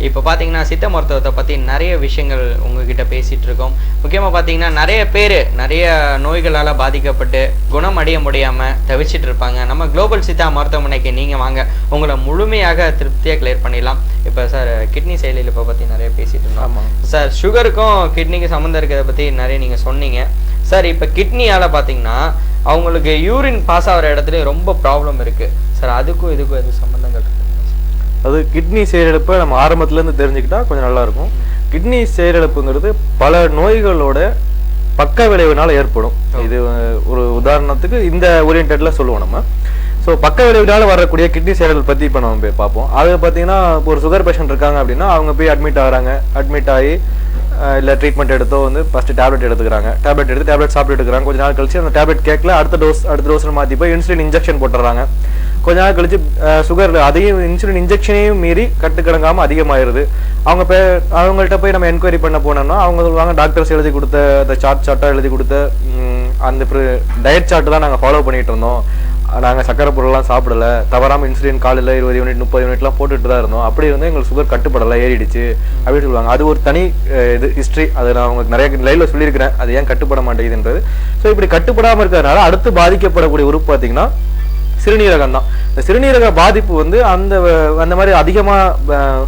இப்போ பார்த்தீங்கன்னா சித்த மருத்துவத்தை பற்றி நிறைய விஷயங்கள் உங்ககிட்ட பேசிகிட்டு இருக்கோம். முக்கியமாக பார்த்தீங்கன்னா நிறைய பேர் நிறைய நோய்களால் பாதிக்கப்பட்டு குணம் அடைய முடியாமல் தவிச்சிட்டு இருப்பாங்க. நம்ம குளோபல் சித்தா மருத்துவமனைக்கு நீங்கள் வாங்க, உங்களை முழுமையாக திருப்தியாக கிளியர் பண்ணிடலாம். இப்போ சார் கிட்னி செயலில் இப்போ பற்றி நிறைய பேசிகிட்டு இருந்தோம். ஆமாம் சார், சுகருக்கும் கிட்னிக்கு சம்மந்தம் இருக்கிறத பற்றி நிறைய நீங்கள் சொன்னீங்க. சார், இப்போ கிட்னியால் பார்த்தீங்கன்னா அவங்களுக்கு யூரின் பாஸ் ஆகிற இடத்துல ரொம்ப ப்ராப்ளம் இருக்கு சார். அதுக்கும் இதுக்கும் எது சம்பந்தங்கள் இருக்கு? அது கிட்னி செயலிழப்பை நம்ம ஆரம்பத்துலேருந்து தெரிஞ்சுக்கிட்டா கொஞ்சம் நல்லா இருக்கும். கிட்னி செயலிழப்புங்கிறது பல நோய்களோட பக்க விளைவுனால ஏற்படும். இது ஒரு உதாரணத்துக்கு இந்த ஓரியன்டட்ல சொல்லுவோம் நம்ம. ஸோ பக்க விளைவுனால வரக்கூடிய கிட்னி செயலிழப்பு பற்றி இப்போ நம்ம போய் பார்ப்போம். அது பார்த்தீங்கன்னா இப்போ ஒரு சுகர் பேஷண்ட் இருக்காங்க அப்படின்னா அவங்க போய் அட்மிட் ஆகிறாங்க. அட்மிட் ஆகி இல்லை ட்ரீட்மெண்ட் எடுத்தோ வந்து ஃபஸ்ட்டு டேப்லெட் எடுத்துக்கிறாங்க. டேப்லெட் எடுத்து டேப்லெட் சாப்பிட்டு எடுக்கிறாங்க. கொஞ்ச நாள் கழிச்சு அந்த டேப்லெட் கேட்கல, அடுத்த டோஸில் மாற்றி போய் இன்சுலின் இன்ஜெக்ஷன் போட்டுறாங்க. கொஞ்ச நாள் கழிச்சு சுகர் அதையும் இன்சுலின் இன்ஜெக்ஷனையும் மீறி கட்டுக்கடங்காமல் அதிகமாகிடுது. அவங்கள்ட்ட போய் நம்ம என்கொயரி பண்ண போனோம்னா அவங்க சொல்லுவாங்க, டாக்டர்ஸ் எழுதி கொடுத்த அந்த சார்ட்டாக எழுதி கொடுத்த அந்த டயட் சார்ட்டு தான் நாங்கள் ஃபாலோ பண்ணிட்டு இருந்தோம். நாங்கள் சக்கரை பொருள்லாம் சாப்பிடல, தவறாமல் இன்சுலின் காலையில் 20 யூனிட் 30 யூனிட்லாம் போட்டுட்டு தான் இருந்தோம். அப்படி வந்து எங்களுக்கு சுகர் கட்டுப்படலை, ஏறிடுச்சு அப்படின்னு சொல்லுவாங்க. அது ஒரு தனி இது ஹிஸ்ட்ரி. அது நான் உங்களுக்கு நிறைய லைவ்ல சொல்லியிருக்கிறேன் அது ஏன் கட்டுப்பட மாட்டேங்குதுன்றது. ஸோ இப்படி கட்டுப்படாமல் இருக்கிறதுனால அடுத்து பாதிக்கப்படக்கூடிய உறுப்பு பார்த்தீங்கன்னா சிறுநீரகம் தான். இந்த சிறுநீரக பாதிப்பு வந்து அந்த மாதிரி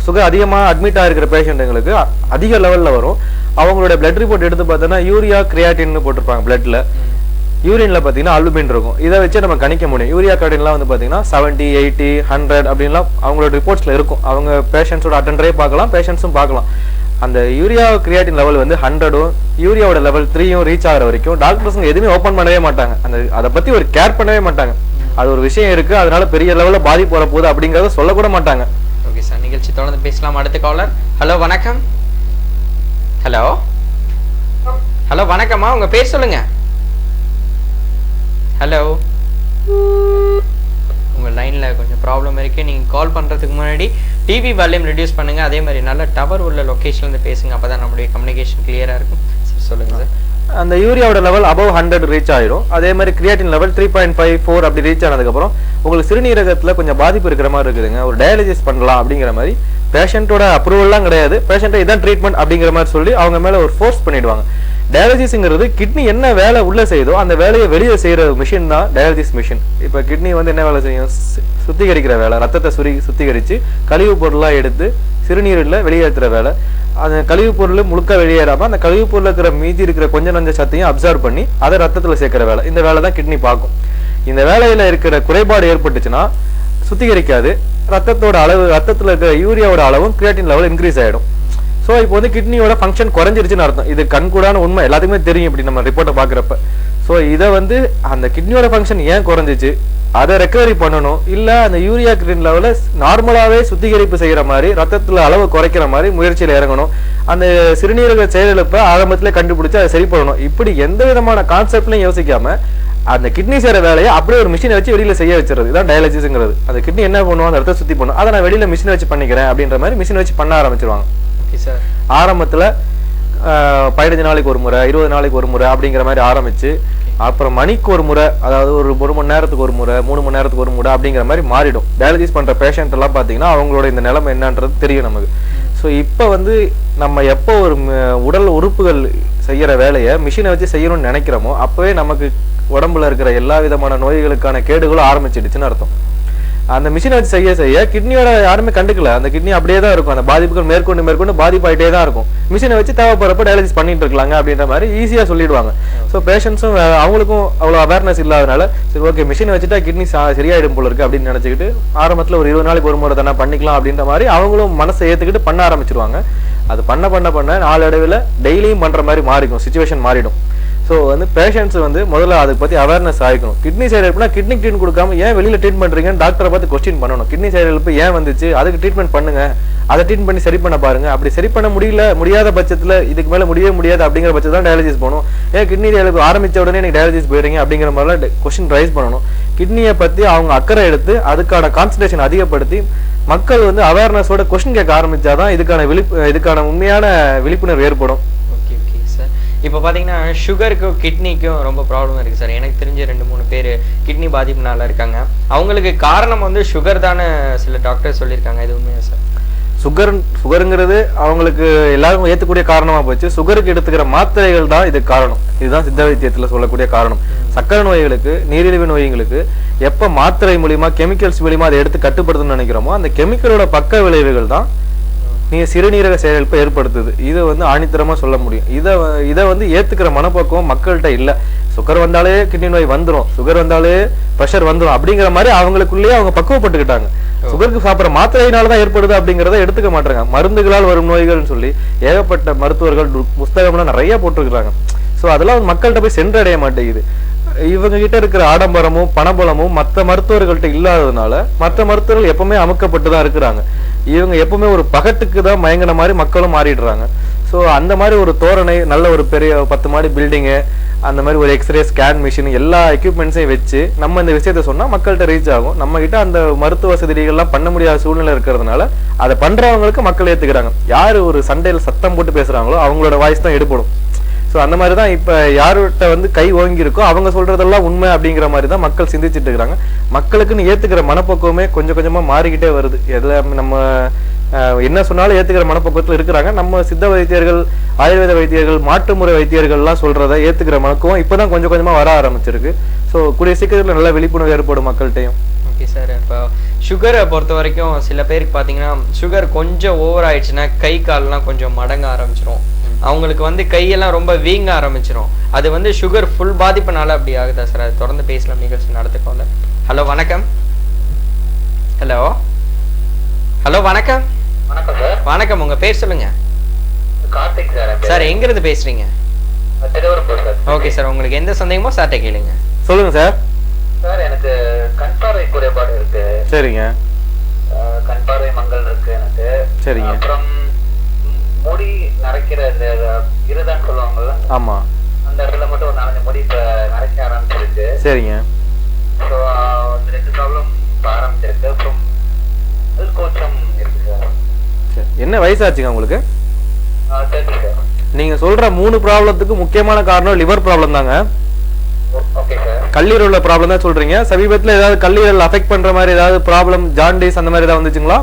சுகர் அதிகமாக அட்மிட் ஆகிருக்கிற பேஷண்ட்டுங்களுக்கு அதிக லெவலில் வரும். அவங்களோட பிளட் ரிப்போர்ட் எடுத்து பார்த்தோன்னா யூரியா கிரியாட்டின்னு போட்டிருப்பாங்க. பிளட்ல யூரின்ல பார்த்தீங்கன்னா அல்புமின் இருக்கும். இதை வச்சு நம்ம கணிக்க முடியும். யூரியா கிரியாட்டின்லாம் வந்து பார்த்தீங்கன்னா 70, 80, 100 அப்படின்லாம் அவங்களோட ரிப்போர்ட்ஸ்ல இருக்கும். அவங்க பேஷண்ட்ஸோட அட்டெண்டரே பார்க்கலாம், பேஷண்ட்ஸும் பார்க்கலாம். அந்த யூரியா கிரியாட்டின் லெவல் வந்து 100ம் யூரியாவோட லெவல் 3யும் ரீச் ஆகிற வரைக்கும் டாக்டர்ஸுங்க எதுவுமே ஓப்பன் பண்ணவே மாட்டாங்க. அதை பற்றி ஒரு கேர் பண்ணவே மாட்டாங்க. அது ஒரு விஷயம் இருக்கு, அதனால பெரிய லெவலில் பாதிப்பு வரப்போகுது அப்படிங்கிறத சொல்லக்கூட மாட்டாங்க. ஓகே சார், நிகழ்ச்சி தொடர்ந்து பேசலாம். அடுத்த காலர். ஹலோ வணக்கம். ஹலோ வணக்கம்மா, உங்க பேர் சொல்லுங்க. ஹலோ, உங்க லைன்ல கொஞ்சம் ப்ராப்ளம் இருக்கு. நீங்க கால் பண்றதுக்கு முன்னாடி டிவி வால்யூம் ரெடியூஸ் பண்ணுங்க. அதே மாதிரி நல்ல டவர் உள்ள லொகேஷன்ல இருந்து பேசுங்க. அப்பதான் நம்மளுடைய கம்யூனிகேஷன் கிளியரா இருக்கும். சார் சொல்லுங்க சார். அந்த யூரியாவோட லெவல் above 100 ரீச் ஆயிடும். அதே மாதிரி கிரியாட்டின் லெவல் 3.54 அப்படி ரீச் ஆனதுக்கப்புறம் உங்களுக்கு சிறுநீரகத்தில் கொஞ்சம் பாதிப்பு இருக்கிற மாதிரி இருக்குதுங்க, ஒரு டயாலிசிஸ் பண்ணலாம் அப்படிங்கிற மாதிரி பேஷண்ட்டோட அப்ரூவல்லாம் கிடையாது. பேஷண்ட்டை இதான் ட்ரீட்மெண்ட் அப்படிங்கிற மாதிரி சொல்லி அவங்க மேலே ஒரு ஃபோர்ஸ் பண்ணிடுவாங்க. டயாலிசிஸ்ங்கிறது கிட்னி என்ன வேலை உள்ள செய்யுதோ அந்த வேலையை வெளியே செய்கிற மிஷின் தான் டயாலிசிஸ் மிஷின். இப்போ கிட்னி வந்து என்ன வேலை செய்யும்? சுத்திகரிக்கிற வேலை, ரத்தத்தை சுத்திகரித்து கழிவு பொருளாக எடுத்து சிறுநீரில் வெளியேற்றுற வேலை. அந்த கழிவு பொருள் முழுக்க வெளியேறாமல் அந்த கழிவு பொருள் இருக்கிற மீதி இருக்கிற கொஞ்சம் நஞ்ச சத்தையும் அப்சர்வ் பண்ணி அதை ரத்தத்தில் சேர்க்கிற வேலை. இந்த வேலை தான் கிட்னி பார்க்கும். இந்த வேலையில் இருக்கிற குறைபாடு ஏற்பட்டுச்சுன்னா சுத்திகரிக்காது. ரத்தத்தில் இருக்கிற யூரியாவோட அளவும் கிரியாட்டின் லெவல் இன்க்ரீஸ் ஆகிடும். ஸோ இப்போ வந்து கிட்னியோட ஃபங்க்ஷன் குறைஞ்சிருச்சுன்னு அர்த்தம். இது கண்கூடான உண்மை, எல்லாத்துக்குமே தெரியும் இப்படி நம்ம ரிப்போர்ட்டை பார்க்குறப்ப. ஸோ இதை வந்து அந்த கிட்னியோட ஃபங்க்ஷன் ஏன் குறைஞ்சிச்சு, அதை ரெக்கவரி பண்ணணும். இல்லை அந்த யூரியா கிரியாட்டின் லெவலில் நார்மலாகவே சுத்திகரிப்பு செய்கிற மாதிரி ரத்தத்தில் அளவு குறைக்கிற மாதிரி முயற்சியில் இறங்கணும். அந்த சிறுநீரக செயலிழப்பை ஆரம்பத்தில் கண்டுபிடிச்சு அதை சரி பண்ணணும். இப்படி எந்த விதமான கான்செப்ட்லையும் யோசிக்காம அந்த கிட்னி செய்கிற வேலையை அப்படியே ஒரு மிஷினை வச்சு வெளியில் செய்ய வச்சுறது இதுதான் டயாலிசிஸ்ங்கிறது. அந்த கிட்னி என்ன பண்ணுவோம், அந்த ரத்தத்தை சுற்றி பண்ணும், அதை நான் வெளியில் மிஷினை வச்சு பண்ணிக்கிறேன் அப்படின்ற மாதிரி மிஷினை வச்சு பண்ண ஆரம்பிச்சிருவாங்க. ஆரம்பத்தில் 15 நாளைக்கு ஒரு முறை, 20 நாளைக்கு ஒரு முறை அப்படிங்கிற மாதிரி ஆரம்பிச்சு அப்புறம் மணிக்கு ஒரு முறை, அதாவது ஒரு மணி நேரத்துக்கு ஒரு முறை, 3 மணி நேரத்துக்கு ஒரு முறை அப்படிங்கிற மாதிரி மாறிடும். டயாலிசிஸ் பண்ணுற பேஷண்ட் எல்லாம் பார்த்தீங்கன்னா அவங்களோட இந்த நிலைமை என்னன்றது தெரியும் நமக்கு. ஸோ இப்போ வந்து நம்ம எப்போ ஒரு உடல் உறுப்புகள் செய்கிற வேலையை மிஷினை வச்சு செய்யணும்னு நினைக்கிறோமோ அப்போவே நமக்கு உடம்புல இருக்கிற எல்லா விதமான நோய்களுக்கான கேடுகளும் ஆரம்பிச்சிடுச்சுன்னு அர்த்தம். அந்த மிஷினை வச்சு செய்ய கிட்னியோட யாருமே கண்டுக்கல. அந்த கிட்னி அப்படியே தான் இருக்கும். அந்த பாதிப்புகள் மேற்கொண்டு பாதிப்பாயிட்டே தான் இருக்கும். மிஷினை வச்சு தேவைப்படுறப்ப டயாலிசிஸ் பண்ணிட்டு இருக்கலாங்க அப்படின்ற மாதிரி ஈஸியாக சொல்லிடுவாங்க. ஸோ பேஷண்ட்ஸும் அவங்களுக்கும் அவ்வளோ அவேர்னஸ் இல்லாதனால சரி ஓகே மிஷினை வச்சுட்டா கிட்னி சரியாயிடும் போல இருக்கு அப்படின்னு நினச்சிக்கிட்டு ஆரம்பத்தில் ஒரு 20 நாளைக்கு ஒரு முறை தானே பண்ணிக்கலாம் அப்படின்ற மாதிரி அவங்களும் மனசை ஏற்றுக்கிட்டு பண்ண ஆரம்பிச்சிருவாங்க. அது பண்ண நாளடைவில் டெய்லியும் பண்ணுற மாதிரி மாறிக்கும், சுச்சுவேஷன் மாறிடும். ஸோ வந்து பேஷண்ட்ஸ் வந்து முதல்ல அதை பற்றி அவேர்னஸ் ஆகிக்கணும். கிட்னி செயலிழப்புனா கிட்னி ட்ரீட்மெண்ட் கொடுக்காம ஏன் வெளியில் ட்ரீட் பண்ணுறீங்கன்னு டாக்டரை பார்த்து கொஸ்டின் பண்ணணும். கிட்னி செயலிழப்பு ஏன் வந்துச்சு, அதுக்கு ட்ரீட்மெண்ட் பண்ணுங்க, அதை ட்ரீட் பண்ணி சரி பண்ண பாருங்க. அப்படி சரி பண்ண முடியாத பட்சத்தில் இதுக்கு மேலே முடியாது அப்படிங்கிற பட்சத்தில் தான் டயாலிசிஸ் போகணும். ஏன் கிட்னி செயலிழப்பு ஆரம்பித்த உடனே எனக்கு டயாலிசிஸ் போயிடுறீங்க அப்படிங்கிற மாதிரிலாம் கொஸ்டின் ரைஸ் பண்ணணும். கிட்னியை பற்றி அவங்க அக்கறை எடுத்து அதுக்கான கான்சன்ட்ரேஷன் அதிகப்படுத்தி மக்கள் வந்து அவேர்னஸோட கொஸ்டின் கேட்க ஆரம்பிச்சாதான் இதுக்கான உண்மையான விழிப்புணர்வு ஏற்படும். இப்போ பார்த்தீங்கன்னா சுகருக்கும் கிட்னிக்கும் ரொம்ப ப்ராப்ளம் இருக்குது சார். எனக்கு தெரிஞ்ச 2-3 பேர் கிட்னி பாதிப்புனால இருக்காங்க. அவங்களுக்கு காரணம் வந்து சுகர் தானே சில டாக்டர் சொல்லியிருக்காங்க. இது உண்மையா சார்? சுகருங்கிறது அவங்களுக்கு எல்லாரும் ஏற்றக்கூடிய காரணமாக போச்சு. சுகருக்கு எடுத்துக்கிற மாத்திரைகள் தான் இதுக்கு காரணம். இதுதான் சித்த வைத்தியத்தில் சொல்லக்கூடிய காரணம். சக்கரை நோய்களுக்கு, நீரிழிவு நோய்களுக்கு எப்போ மாத்திரை மூலியமா கெமிக்கல்ஸ் மூலியமா அதை எடுத்து கட்டுப்படுத்தணும்னு நினைக்கிறோமோ அந்த கெமிக்கலோட பக்க விளைவுகள் தான் சிறுநீரக செயலிழப்பை ஏற்படுத்துது. இதை வந்து ஆணித்தரமா சொல்ல முடியும். இதை வந்து ஏத்துக்கிற மனப்பக்குவம் மக்கள்கிட்ட இல்லை. சுகர் வந்தாலே கிட்னி நோய் வந்துடும், சுகர் வந்தாலே ப்ரெஷர் வந்துடும் அப்படிங்கிற மாதிரி அவங்களுக்குள்ளேயே அவங்க பக்குவப்பட்டுக்கிட்டாங்க. சுகருக்கு சாப்பிட்ற மாத்திரையினாலதான் ஏற்படுது அப்படிங்கிறத எடுத்துக்க மாட்டாங்க. மருந்துகளால் வரும் நோய்கள்னு சொல்லி ஏகப்பட்ட மருத்துவர்கள் புஸ்தகம்லாம் நிறைய போட்டிருக்கிறாங்க. ஸோ அதெல்லாம் மக்கள்கிட்ட போய் சென்றடைய மாட்டேங்குது. இவங்க கிட்ட இருக்கிற ஆடம்பரமும் பணபலமும் மற்ற மருத்துவர்கள்ட்ட இல்லாததுனால மற்ற மருத்துவர்கள் எப்பவுமே அமுக்கப்பட்டுதான் இருக்கிறாங்க. இவங்க எப்பவுமே ஒரு பகட்டுக்கு தான் மயங்கின மாதிரி மக்களும் மாறிடுறாங்க. ஸோ அந்த மாதிரி ஒரு தோரணை, நல்ல ஒரு பெரிய 10 மாடி பில்டிங்கு, அந்த மாதிரி ஒரு எக்ஸ்ரே ஸ்கேன் மிஷின் எல்லா எக்யூப்மெண்ட்ஸையும் வச்சு நம்ம இந்த விஷயத்த சொன்னா மக்கள்கிட்ட ரீச் ஆகும். நம்ம கிட்ட அந்த மருத்துவ வசதிகள்லாம் பண்ண முடியாத சூழ்நிலை இருக்கிறதுனால அதை பண்றவங்களுக்கு மக்கள் ஏத்துக்கிறாங்க. யாரு ஒரு சண்டையில் சத்தம் போட்டு பேசுறாங்களோ அவங்களோட வாய்ஸ் தான் எடுபடும். ஸோ அந்த மாதிரி தான் இப்போ யார்கிட்ட வந்து கை ஓங்கி இருக்கோ அவங்க சொல்றதெல்லாம் உண்மை அப்படிங்கிற மாதிரி தான் மக்கள் சிந்திச்சுட்டு இருக்கிறாங்க. மக்களுக்குன்னு ஏத்துக்கிற மனப்பக்குவமே கொஞ்சம் கொஞ்சமா மாறிக்கிட்டே வருது. எல்லாம் நம்ம என்ன சொன்னாலும் ஏத்துக்கிற மனப்பக்குவத்தில் இருக்கிறாங்க. நம்ம சித்த வைத்தியர்கள், ஆயுர்வேத வைத்தியர்கள், மாற்று முறை வைத்தியர்கள்லாம் சொல்றதை ஏத்துக்கிற மனக்குவம் இப்போதான் கொஞ்சம் கொஞ்சமா வர ஆரம்பிச்சிருக்கு. ஸோ கூடிய சீக்கிரத்தில் நல்ல விழிப்புணர்வு ஏற்படும் மக்கள்கிட்டையும். ஓகே சார், இப்போ சுகரை பொறுத்த வரைக்கும் சில பேருக்கு பார்த்தீங்கன்னா சுகர் கொஞ்சம் ஓவர் ஆயிடுச்சுன்னா கை கால்லாம் கொஞ்சம் மடங்க ஆரம்பிச்சிடும். அவங்களுக்கு வந்து கையெல்லாம் ரொம்ப வீங்க ஆரம்பிச்சிடும். அது வந்து சுகர் ஃபுல் பாதிப்புனால அப்படி ஆகுதா சார்? அது தொடர்ந்து பேசலாம் நிகழ்ச்சி நடத்துக்கோங்க. ஹலோ வணக்கம். ஹலோ ஹலோ வணக்கம். வணக்கம் சார். வணக்கம், உங்க பேர் சொல்லுங்க. கார்த்திக் சார். சார் எங்க இருந்து பேசுறீங்க? திருவரம்பூர் சார். ஓகே சார், உங்களுக்கு எந்த சந்தேகமோ சார்ட்ட கேளுங்க. சொல்லுங்க சார். சார் எனக்கு கண் பார்வை குறைபாடு இருக்கு. சரிங்க. கண் பார்வை மங்கல் இருக்கு எனக்கு. சரிங்க. அப்புறம் முடி நரைக்கிற இருதான்னு சொல்லுவாங்கல்ல, ஆமா, அந்த இடத்துல மட்டும் ஒரு 4 முடி இப்ப நரைக்க ஆரம்பிச்சிருக்கு. சரிங்க. ஸோ 2 ப்ராப்ளம் ஆரம்பிச்சிருக்கு. அப்புறம் கோச்சம் இருக்கு சார். என்ன வயசாச்சுங்க உங்களுக்கு? 30 சார். நீங்க சொல்ற 3 ப்ராப்ளத்துக்கு முக்கியமான காரணம் லிவர் ப்ராப்ளம் தாங்க. Okay sir. கல்லீரல்ல ப்ராப்ளம் தான் சொல்றீங்க. சமீபத்துல ஏதாவது கல்லீரல் அஃபெக்ட் பண்ற மாதிரி ஏதாவது ப்ராப்ளம், ஜாண்டிஸ் அந்த மாதிரி ஏதாவது வந்துச்சுங்களா?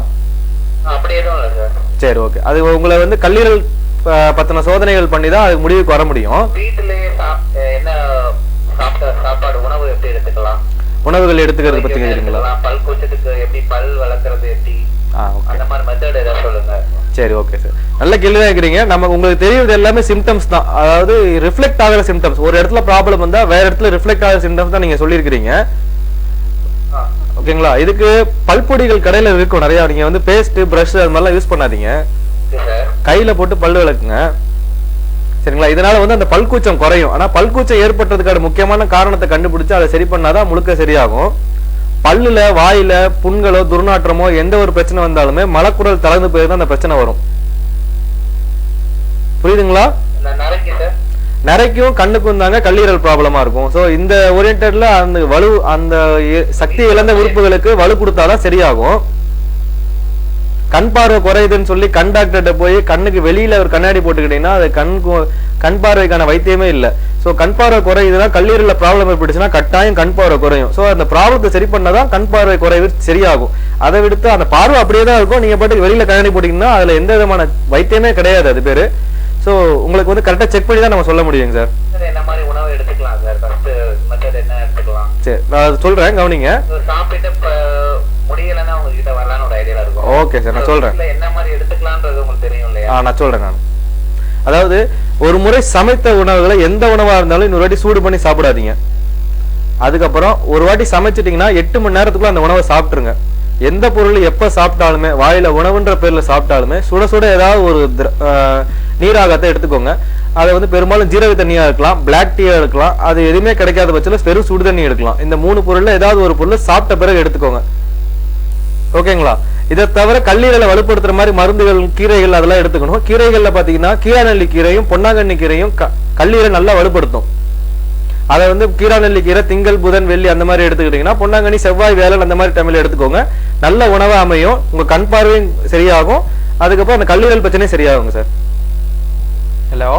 அப்படி எதுவும் இல்லை சார். சரி, ஓகே. அது உங்களை வந்து கல்லீரல் பத்தின சோதனைகள் பண்ணி தான் அது முடிவுக்கு வர முடியும். வீட்டிலேயே என்ன சாப்பாடு உணவு எப்படி எடுத்துக்கலாம், உணவுகள் எடுத்துக்கிறது பத்தி கேக்குறீங்களா? பல் கூச்சத்துக்கு எப்படி பல் வளர்க்கறது எப்படி, அந்த மாதிரி மெத்தட் ஏதாவது சொல்லுங்க. சரி, ஓகே சார். நல்ல கேள்வி தான் கேக்குறீங்க. நம்ம உங்களுக்கு தெரியுது எல்லாமே சிம்டம்ஸ் தான், அதாவது ரிஃப்ளெக்ட் ஆகிற சிம்டம்ஸ். ஒரு இடத்துல ப்ராப்ளம் வந்தா வேற இடத்துல ரிஃப்ளெக்ட் ஆகிற சிம்டம்ஸ் தான் நீங்க சொல்லியிருக்கிறீங்க. ஓகேங்களா? இதுக்கு பல்பொடிகள் கடையில இருக்கும் நிறைய. நீங்க வந்து பேஸ்ட், பிரஷ் அது மாதிரிலாம் யூஸ் பண்ணாதீங்க. கையில போட்டு பல்லு விளக்குங்க. சரிங்களா? இதனால வந்து அந்த பல்கூச்சம் குறையும். ஆனா பல்கூச்சம் ஏற்பட்டதுக்கான முக்கியமான காரணத்தை கண்டுபிடிச்சு அதை சரி பண்ணாதான் முழுக்க சரியாகும். பல்லுல, வாயில புண்களோ துர்நாற்றமோ எந்த ஒரு பிரச்சனை வந்தாலுமே மலக்குடல் தளர்ந்து போயிருந்தா அந்த பிரச்சனை வரும். புரியுதுங்களா? நரைக்கும் கண்ணுக்கும் தாங்க கல்லீரல் ப்ராப்ளமா இருக்கும். ஸோ இந்த ஓரியன்டட்ல அந்த வலு, அந்த சக்தி இழந்த உறுப்புகளுக்கு வலு கொடுத்தாதான் சரியாகும். கண் பார்வை குறையுதுன்னு சொல்லி கண் டாக்டர்கிட்ட போய் கண்ணுக்கு வெளியில ஒரு கண்ணாடி போட்டுக்கிட்டீங்கன்னா அது கண் பார்வைக்கான வைத்தியமே இல்லை. ஸோ கண் பார்வை குறையுதுன்னா கல்லீரல்ல ப்ராப்ளம் ஏற்பட்டுச்சுன்னா கட்டாயம் கண் பார்வை குறையும். ஸோ அந்த ப்ராப்ளத்தை சரி பண்ணாதான் கண் பார்வை குறைவு சரியாகும். அதை விடுத்து அந்த பார்வை அப்படியே தான் இருக்கும். நீங்க பாட்டுக்கு வெளியில கண்ணாடி போட்டீங்கன்னா அதுல எந்த விதமான வைத்தியமே கிடையாது. அது பேரு. ஸோ உங்களுக்கு வந்து கரெக்டாக செக் பண்ணி தான் நம்ம சொல்ல முடியுங்க சார். என்ன மாதிரி உணவு எடுத்துக்கலாம் சார்? ஃபர்ஸ்ட் மெத்தட் என்ன எடுத்துக்கலாம்? சரி, நான் சொல்றேன், கவனிங்க. சாப்பிட்டு முடியலன்னா உங்ககிட்ட வரலான்னு ஒரு ஐடியா இருக்கும். ஓகே சார், நான் சொல்றேன். என்ன மாதிரி எடுத்துக்கலாம்ன்றது உங்களுக்கு தெரியும் இல்லையா? நான் சொல்றேன். நான் அதாவது ஒரு முறை சமைத்த உணவுகளை எந்த உணவா இருந்தாலும் இன்னொரு வாட்டி சூடு பண்ணி சாப்பிடாதீங்க. அதுக்கப்புறம் ஒரு வாட்டி சமைச்சிட்டீங்கன்னா 8 மணி நேரத்துக்குள்ள அந்த உணவை சாப்பிட்டுருங்க. எந்த பொருள் எப்ப சாப்பிட்டாலுமே, வாயில உணவுன்ற பேர்ல சாப்பிட்டாலுமே சுட சுட ஏதாவது ஒரு நீராகத்தை எடுத்துக்கோங்க. அதை வந்து பெரும்பாலும் ஜீரக தண்ணியா இருக்கலாம், பிளாக் டீயா இருக்கலாம். அது எதுவுமே கிடைக்காத பட்சத்தில் வெறும் சுடு தண்ணி எடுக்கலாம். இந்த 3 பொருள்ல ஏதாவது ஒரு பொருள் சாப்பிட்ட பிறகு எடுத்துக்கோங்க. ஓகேங்களா? இதை தவிர கல்லீரலை வலுப்படுத்துற மாதிரி மருந்துகள், கீரைகள் அதெல்லாம் எடுத்துக்கணும். கீரைகள்ல பாத்தீங்கன்னா கீராநெல்லி கீரையும் பொன்னாங்கண்ணி கீரையும் கல்லீரலை நல்லா வலுப்படுத்தும். அதை வந்து கீராநெல்லி கீரை திங்கள், புதன், வெள்ளி அந்த மாதிரி எடுத்துக்கிட்டீங்கன்னா, பொன்னாங்கண்ணி செவ்வாய், வேலன் அந்த மாதிரி டைம்ல எடுத்துக்கோங்க. நல்ல உணவு அமையும், உங்க கண் பார்வையும் சரியாகும். அதுக்கப்புறம் அந்த கல்லீரல் பிரச்சனையும் சரியாகுங்க சார். ஹலோ.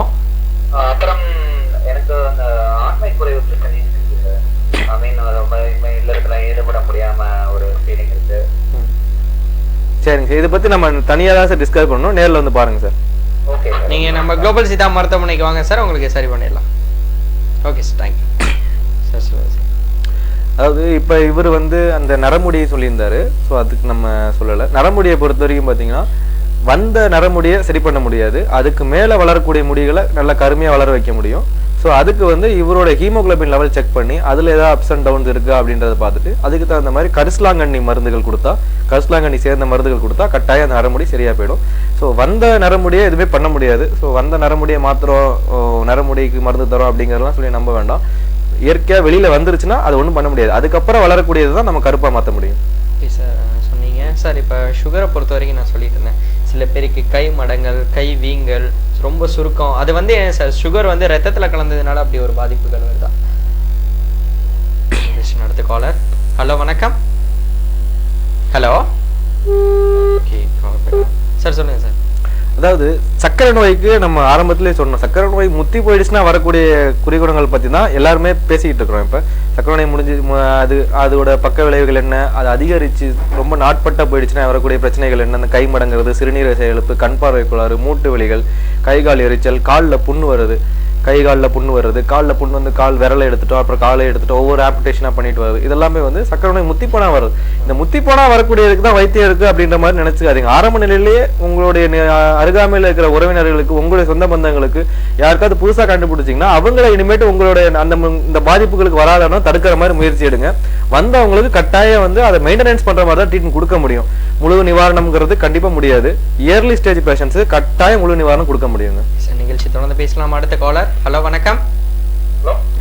அப்புறம் எனக்கு அந்த ஆண்மை குறைவு பிரச்சனை இருக்கு. ஐ மீன் ரொம்ப இல்லறதுல ஈடுபட முடியாம ஒரு ஃபீலிங் இருக்கு. சரிங்க, இதை பத்தி நம்ம தனியா தான் சார் டிஸ்கஸ் பண்ணணும். நேர்ல வந்து பாருங்க சார். ஓகே, நீங்க நம்ம குளோபல் சித்தா மருத்துவமனைக்கு வாங்க சார், உங்களுக்கு சரி பண்ணிடலாம். Okay sir, thank you sir. சொல்லுங்க சார். அதாவது இப்போ இவர் வந்து அந்த நரமுடியை சொல்லியிருந்தாரு. ஸோ அதுக்கு நம்ம சொல்லலை. நரமுடியை பொறுத்த வரைக்கும் பார்த்தீங்கன்னா வந்த நரமுடியை சரி பண்ண முடியாது. அதுக்கு மேலே வளரக்கூடிய முடிகளை நல்லா கருமையாக வளர வைக்க முடியும். ஸோ அதுக்கு வந்து இவரோட ஹீமோகுளோபின் லெவல் செக் பண்ணி அதில் ஏதாவது அப்ஸ் அண்ட் டவுன்ஸ் இருக்கா அப்படின்றத பார்த்துட்டு அதுக்கு தகுந்த மாதிரி கரிசலாங்கண்ணி மருந்துகள் கொடுத்தா, கரிசலாங்கண்ணி சேர்ந்த மருந்துகள் கொடுத்தா கட்டாயம் அந்த நரமுடி சரியாக போயிடும். ஸோ வந்த நரமுடியை எதுவுமே பண்ண முடியாது. ஸோ வந்த நரமுடியை மாத்திரம் நரமுடிக்கு மருந்து தரோம் அப்படிங்கிறதெல்லாம் சொல்லி நம்ப வேண்டாம். இயற்கையாக வெளியில் வந்துருச்சுன்னா அது ஒன்றும் பண்ண முடியாது. அதுக்கப்புறம் வளரக்கூடியது தான் நம்ம கருப்பாக மாற்ற முடியும். ஓகே சார், சொன்னீங்க சார். இப்போ சுகரை பொறுத்த வரைக்கும் நான் சொல்லிட்டு இருந்தேன், சில பேருக்கு கை மடங்கள், கை வீங்கல், ரொம்ப சுருக்கம், அது வந்து ஏன் சார் சுகர் வந்து ரத்தத்துல கலந்ததுனால அப்படி ஒரு பாதிப்புகள் வருதா? அடுத்த காலர். ஹலோ வணக்கம். ஹலோ. ஓகே சார், சொல்லுங்க சார். அதாவது சக்கரை நோய்க்கு நம்ம ஆரம்பத்திலே சொன்னோம், சக்கரை நோய் முத்தி போயிடுச்சுன்னா வரக்கூடிய குறிகுணங்கள் பற்றி தான் எல்லாருமே பேசிக்கிட்டு இருக்கிறோம். இப்போ சக்கரை நோய் முடிஞ்சு அதோட பக்க விளைவுகள் என்ன, அது அதிகரித்து ரொம்ப நாட்பட்ட போயிடுச்சுன்னா வரக்கூடிய பிரச்சனைகள் என்ன, அந்த கை மடங்கிறது, சிறுநீரக செயலிழப்பு, கண் பார்வை கோளாறு, மூட்டு வலிகள், கை கால் எரிச்சல், காலில் புண்ணு வருது, கை காலில் புண்ணு வருது, காலில் புண்ணு வந்து கால் விரலை எடுத்துட்டோம், அப்புறம் காலை எடுத்துட்டோம், ஒவ்வொரு ஆப்டேஷனாக பண்ணிட்டு வருது. இதெல்லாமே வந்து சக்கரை நோய் முத்திப்போனா வருது. இந்த முத்திப்போனா வரக்கூடியதுக்கு தான் வைத்தியம் இருக்குது அப்படின்ற மாதிரி நினச்சிக்காதீங்க. ஆரம்ப நிலையிலேயே உங்களுடைய அருகாமையில் இருக்கிற உறவினர்களுக்கு, உங்களுடைய சொந்த பந்தங்களுக்கு யாருக்காவது புதுசாக கண்டுபிடிச்சிங்கன்னா அவங்கள இனிமேட்டு உங்களுடைய இந்த பாதிப்புகளுக்கு வராதனா தடுக்கிற மாதிரி முயற்சி எடுங்க. வந்தவங்களுக்கு கட்டாயம் வந்து அதை மெயின்டெனன்ஸ் பண்ணுற மாதிரி தான் ட்ரீட்மெண்ட் கொடுக்க முடியும். முழு நிவாரணம்ங்கிறது கண்டிப்பாக முடியாது. இயர்லி ஸ்டேஜ் பேஷண்ட்ஸு கட்டாயம் முழு நிவாரணம் கொடுக்க முடியுங்க. நிகழ்ச்சி தொடர்ந்து பேசலாம். அடுத்த காலர். ஹலோ வணக்கம்.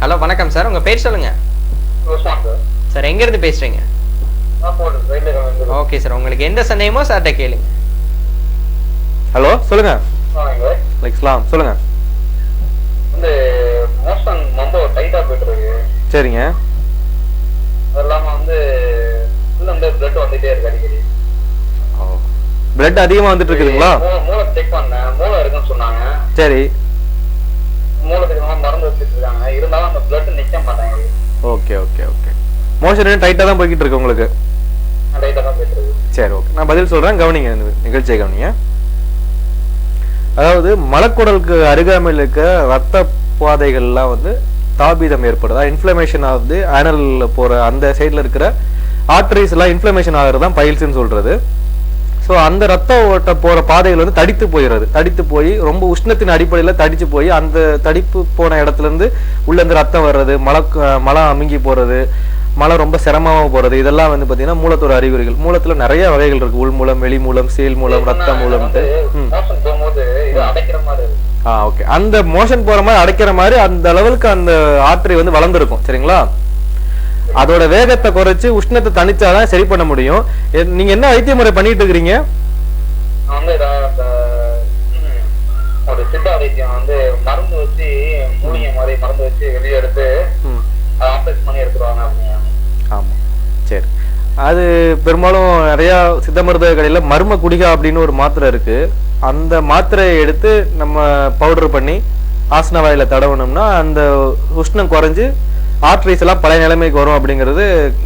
ஹலோ வணக்கம் சார், உங்க பேர் சொல்லுங்க சார். எங்க இருந்து பேசுறீங்க? ஓகே சார், உங்களுக்கு எந்த சந்தேகமோ சார்ட்ட கேளுங்க. ஹலோ சொல்லுங்க. இஸ்லாம் சொல்லுங்க. வந்து மோஷன் ரொம்ப டைட்டா போயிட்டு இருக்கு. சரிங்க. அதெல்லாம வந்து பிளட் வந்துட்டே இருக்கு அடிக்கடி. பிளட் அதிகமா வந்துட்டு இருக்குதுங்களா? மூளை செக் பண்ணேன், மூளை இருக்குன்னு சொன்னாங்க. சரி. மூளைக்கு மருந்து வச்சுட்டு இருக்காங்க, இருந்தாலும் அந்த பிளட் நிக்க மாட்டாங்க. Okay okay okay. மோஷன் டைட்டா தான் போய்கிட்டு இருக்கு உங்களுக்கு? டைட்டா தான் போயிட்டு இருக்கு. சரி, ஓகே, நான் பதில் சொல்றேன், கவனிங்க, இந்த நிகழ்ச்சியை கவனிங்க. அதாவது மலக்குடலுக்கு அருகாமையில் இருக்க ரத்த பாதைகள்லாம் வந்து தாபீதம் ஏற்படுதா, இன்ஃப்ளமேஷன் ஆகுது. ஆனல்ல போற அந்த சைட்ல இருக்கிற ஆர்டரிஸ் எல்லாம் இன்ஃப்ளமேஷன் ஆகிறது தான் பைல்ஸ்ன்னு சொல்றது. ஸோ அந்த ரத்த ஓட்ட போகிற பாதைகள் வந்து தடித்து போயிடுறது. தடித்து போய் ரொம்ப உஷ்ணத்தின் அடிப்படையில் தடித்து போய் அந்த தடிப்பு போன இடத்துலேருந்து உள்ளேருந்து ரத்தம் வர்றது, மலம் அமுங்கி போகிறது, மலம் ரொம்ப சிரமமாக போகிறது, இதெல்லாம் வந்து பார்த்தீங்கன்னா மூலத்தோட அறிகுறிகள். மூலத்தில் நிறைய வகைகள் இருக்குது. உள் மூலம், வெளி மூலம், சீல் மூலம், ரத்த மூலம்ட்டு. ஓகே. அந்த மோஷன் போகிற மாதிரி அடைக்கிற மாதிரி அந்த அளவுக்கு அந்த ஆர்டரி வந்து வளர்ந்துருக்கும். சரிங்களா? அதோட வேகத்தை குறைச்சு உஷ்ணத்தை தனிச்சாதான் சரி பண்ண முடியும். நீங்க என்ன வைத்திய முறை பண்ணிட்டு இருக்கிறீங்க? ஒரு சித்தா வைத்தியம் வந்து மருந்து வச்சு மூலிகை மாதிரி மருந்து வச்சு வெளியே எடுத்து ஆப்ரேட் பண்ணி எடுத்துருவாங்க. ஆமா, சரி. அது பெரும்பாலும் நிறைய சித்த மருத்துவ கடையில மர்ம குடிகா அப்படின்னு ஒரு மாத்திரை இருக்கு. அந்த மாத்திரையை எடுத்து நம்ம பவுடர் பண்ணி ஆசன வாயில தடவணும்னா அந்த உஷ்ணம் குறைஞ்சு ஆர்டரிஸ் எல்லாம் பழைய நிலைமைக்கு வரும் அப்படிங்கிறது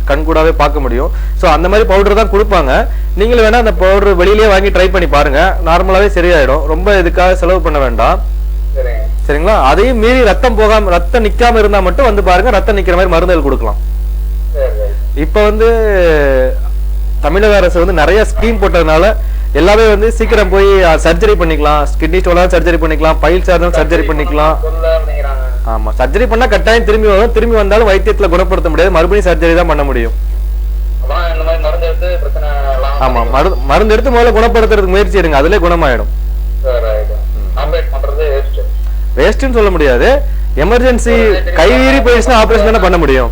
கண்கூடாவே பார்க்க முடியும். ஸோ அந்த மாதிரி பவுடர் தான் கொடுப்பாங்க. நீங்களும் வேணா அந்த பவுடர் வெளியிலேயே வாங்கி ட்ரை பண்ணி பாருங்க, நார்மலாவே சரியாயிடும். ரொம்ப இதுக்காக செலவு பண்ண வேண்டாம். சரிங்களா? அதையும் மீறி ரத்தம் போகாம, ரத்தம் நிக்காம இருந்தா மட்டும் வந்து பாருங்க, ரத்தம் நிக்கிற மாதிரி மருந்துகள் கொடுக்கலாம். இப்ப வந்து தமிழக அரசு வந்து நிறைய ஸ்கீம் போட்டதுனால எல்லாமே வந்து சீக்கிரம் போய் சர்ஜரி பண்ணிக்கலாம். கிட்னி ஸ்டோன் சர்ஜரி பண்ணிக்கலாம், பைல்ஸ் இருந்தாலும் சர்ஜரி பண்ணிக்கலாம். ஆமா, சர்ஜரி பண்ணா கட்டாயம் திரும்பி வரும். திரும்பி வந்தாலும் வைத்தியத்துல குணப்படுத்த முடியாது, மறுபடியும் சர்ஜரி தான் பண்ண முடியும். ஆமா, மருந்து எடுத்து முதல்ல குணப்படுத்துறதுக்கு முயற்சி எடுங்க, அதுல குணமாயிடும். வேஸ்ட்னு சொல்ல முடியாது, எமர்ஜென்சி கைவீறி போயிடுச்சுன்னா ஆபரேஷன் தானே பண்ண முடியும்.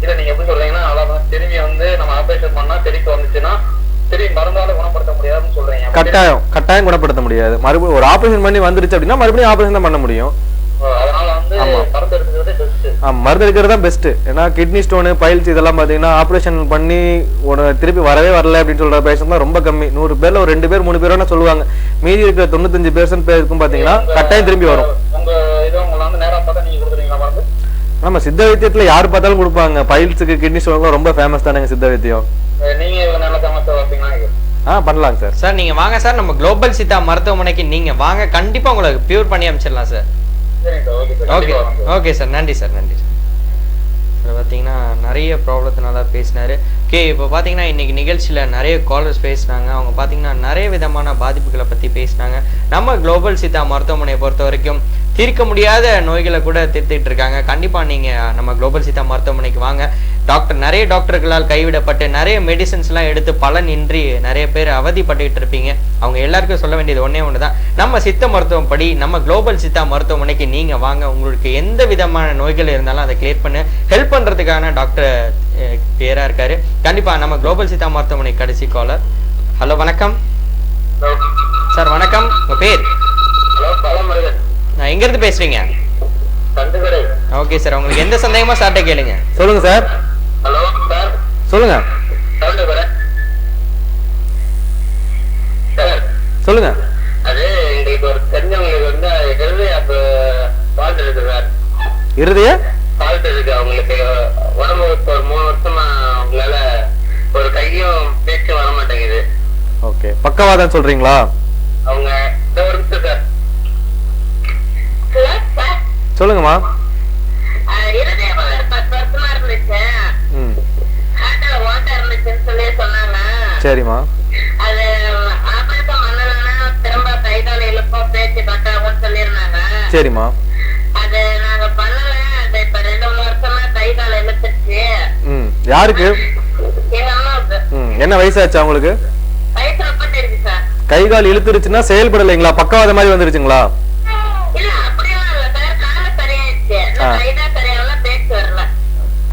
இல்ல நீங்க எப்படி சொல்றீங்கன்னா திரும்பி வந்து நம்ம ஆபரேஷன் பண்ணா திருப்பி வந்துச்சுன்னா திரும்பி மருந்தால குணப்படுத்த முடியாதுன்னு சொல்றீங்க. கட்டாயம் குணப்படுத்த முடியாது. மறுபடியும் ஒரு ஆபரேஷன் பண்ணி வந்துருச்சு அப்படின்னா மறுபடியும் ஆபரேஷன் தான் பண்ண முடியும். மருந்து எடுக்கிறது தான் பெஸ்ட். ஏன்னா கிட்னி ஸ்டோனு, பைல்ஸ் இதெல்லாம் பாத்தீங்கன்னா ஆபரேஷன் பண்ணி திருப்பி வரவே வரல அப்படின்னு சொல்ற பேஷண்ட் தான் ரொம்ப கம்மி. 100 பேர்ல ஒரு 2 பேர் 3 பேரோட சொல்லுவாங்க. மீதி இருக்கிற 95% பேருக்கும் பாத்தீங்கன்னா கட்டாயம் திரும்பி வரும். நம்ம சித்த வைத்தியத்துல யாரு பார்த்தாலும் கொடுப்பாங்க. பைல்ஸுக்கு, கிட்னி ஸ்டோனுக்கு ரொம்ப ஃபேமஸ் தானே சித்த வைத்தியம். பண்ணலாம் சார். சார் நீங்க வாங்க சார், நம்ம குளோபல் சித்தா மருத்துவமனைக்கு நீங்க வாங்க, கண்டிப்பா உங்களுக்கு பியூர் பண்ணி அமைச்சிடலாம் சார். ஓகே ஓகே சார், நன்றி சார், நன்றி சார். பார்த்தீங்கன்னா நிறைய ப்ராப்ளத்தினால பேசினாரு. ஓகே, இப்போ பார்த்தீங்கன்னா இன்னைக்கு நிகழ்ச்சியில் நிறைய காலர்ஸ் பேசினாங்க. அவங்க பார்த்தீங்கன்னா நிறைய விதமான பாதிப்புகளை பற்றி பேசினாங்க. நம்ம குளோபல் சித்தா மருத்துவமனையை பொறுத்த வரைக்கும் தீர்க்க முடியாத நோய்களை கூட தீர்த்துட்டு இருக்காங்க. கண்டிப்பாக நீங்கள் நம்ம குளோபல் சித்தா மருத்துவமனைக்கு வாங்க. நிறைய டாக்டர்களால் கைவிடப்பட்டு நிறைய மெடிசன்ஸ்லாம் எடுத்து பலனின்றி நிறைய பேர் அவதிப்பட்டுக்கிட்டு இருப்பீங்க. அவங்க எல்லாருக்கும் சொல்ல வேண்டியது ஒன்றே ஒன்று தான், நம்ம சித்த மருத்துவம் படி நம்ம குளோபல் சித்தா மருத்துவமனைக்கு நீங்கள் வாங்க. உங்களுக்கு எந்த விதமான நோய்கள் இருந்தாலும் அதை கிளியர் பண்ண ஹெல்ப் பண்ணுறதுக்கான டாக்டர் கிளியராக இருக்காரு. கண்டிப்பாக நம்ம குளோபல் சித்தா மருத்துவமனை கடைசி காலர். ஹலோ, வணக்கம் சார். வணக்கம், உங்கள் பேர்? நான் எங்கேருந்து பேசுறீங்க? ஓகே சார், உங்களுக்கு எந்த சந்தேகமா சார்ட்ட கேளுங்க. சொல்லுங்க சார். Hello sir. சொல்லுங்க சொல்லுங்க. அது எங்களுக்கு ஒரு தெரிஞ்சவங்களுக்கு வந்து ஃபால்ட் இருக்கு சார். இருதய ஃபால்ட் இருக்கு அவங்களுக்கு. உடம்பு ஒரு 3 வருஷமா அவங்களால ஒரு கையும் பேச்சு வர மாட்டேங்குது. ஓகே, பக்கவாதம் சொல்றீங்களா? அவங்க ஒரு நிமிஷம் சார். சொல்லுங்கம்மா. இருதய 10 வருஷமா இருந்துச்சு. ஓட்ட இருந்துச்சுன்னு சொல்லி சொன்னாங்க. சரிம்மா. அது ஆபரேஷன் பண்ணலன்னா திரும்ப கை கால இழுப்போம் பேச்சு கட்டாகும்னு சொல்லியிருந்தாங்க. சரிம்மா. அது நாங்க பண்ணல. அது இப்ப 2-3 வருஷமா கை கால இழுத்துச்சு. யாருக்கு? எங்க அம்மாவுக்கு. என்ன வயசாச்சு அவங்களுக்கு? வயசு 35 சார். கை கால் இழுத்துருச்சுன்னா செயல்படலைங்களா? பக்கவாத மாதிரி வந்துருச்சுங்களா? இல்ல அப்படியெல்லாம் இல்ல சார். கால சரியாயிடுச்சு. கைதான் சரியாகல, பேச்சு வரல.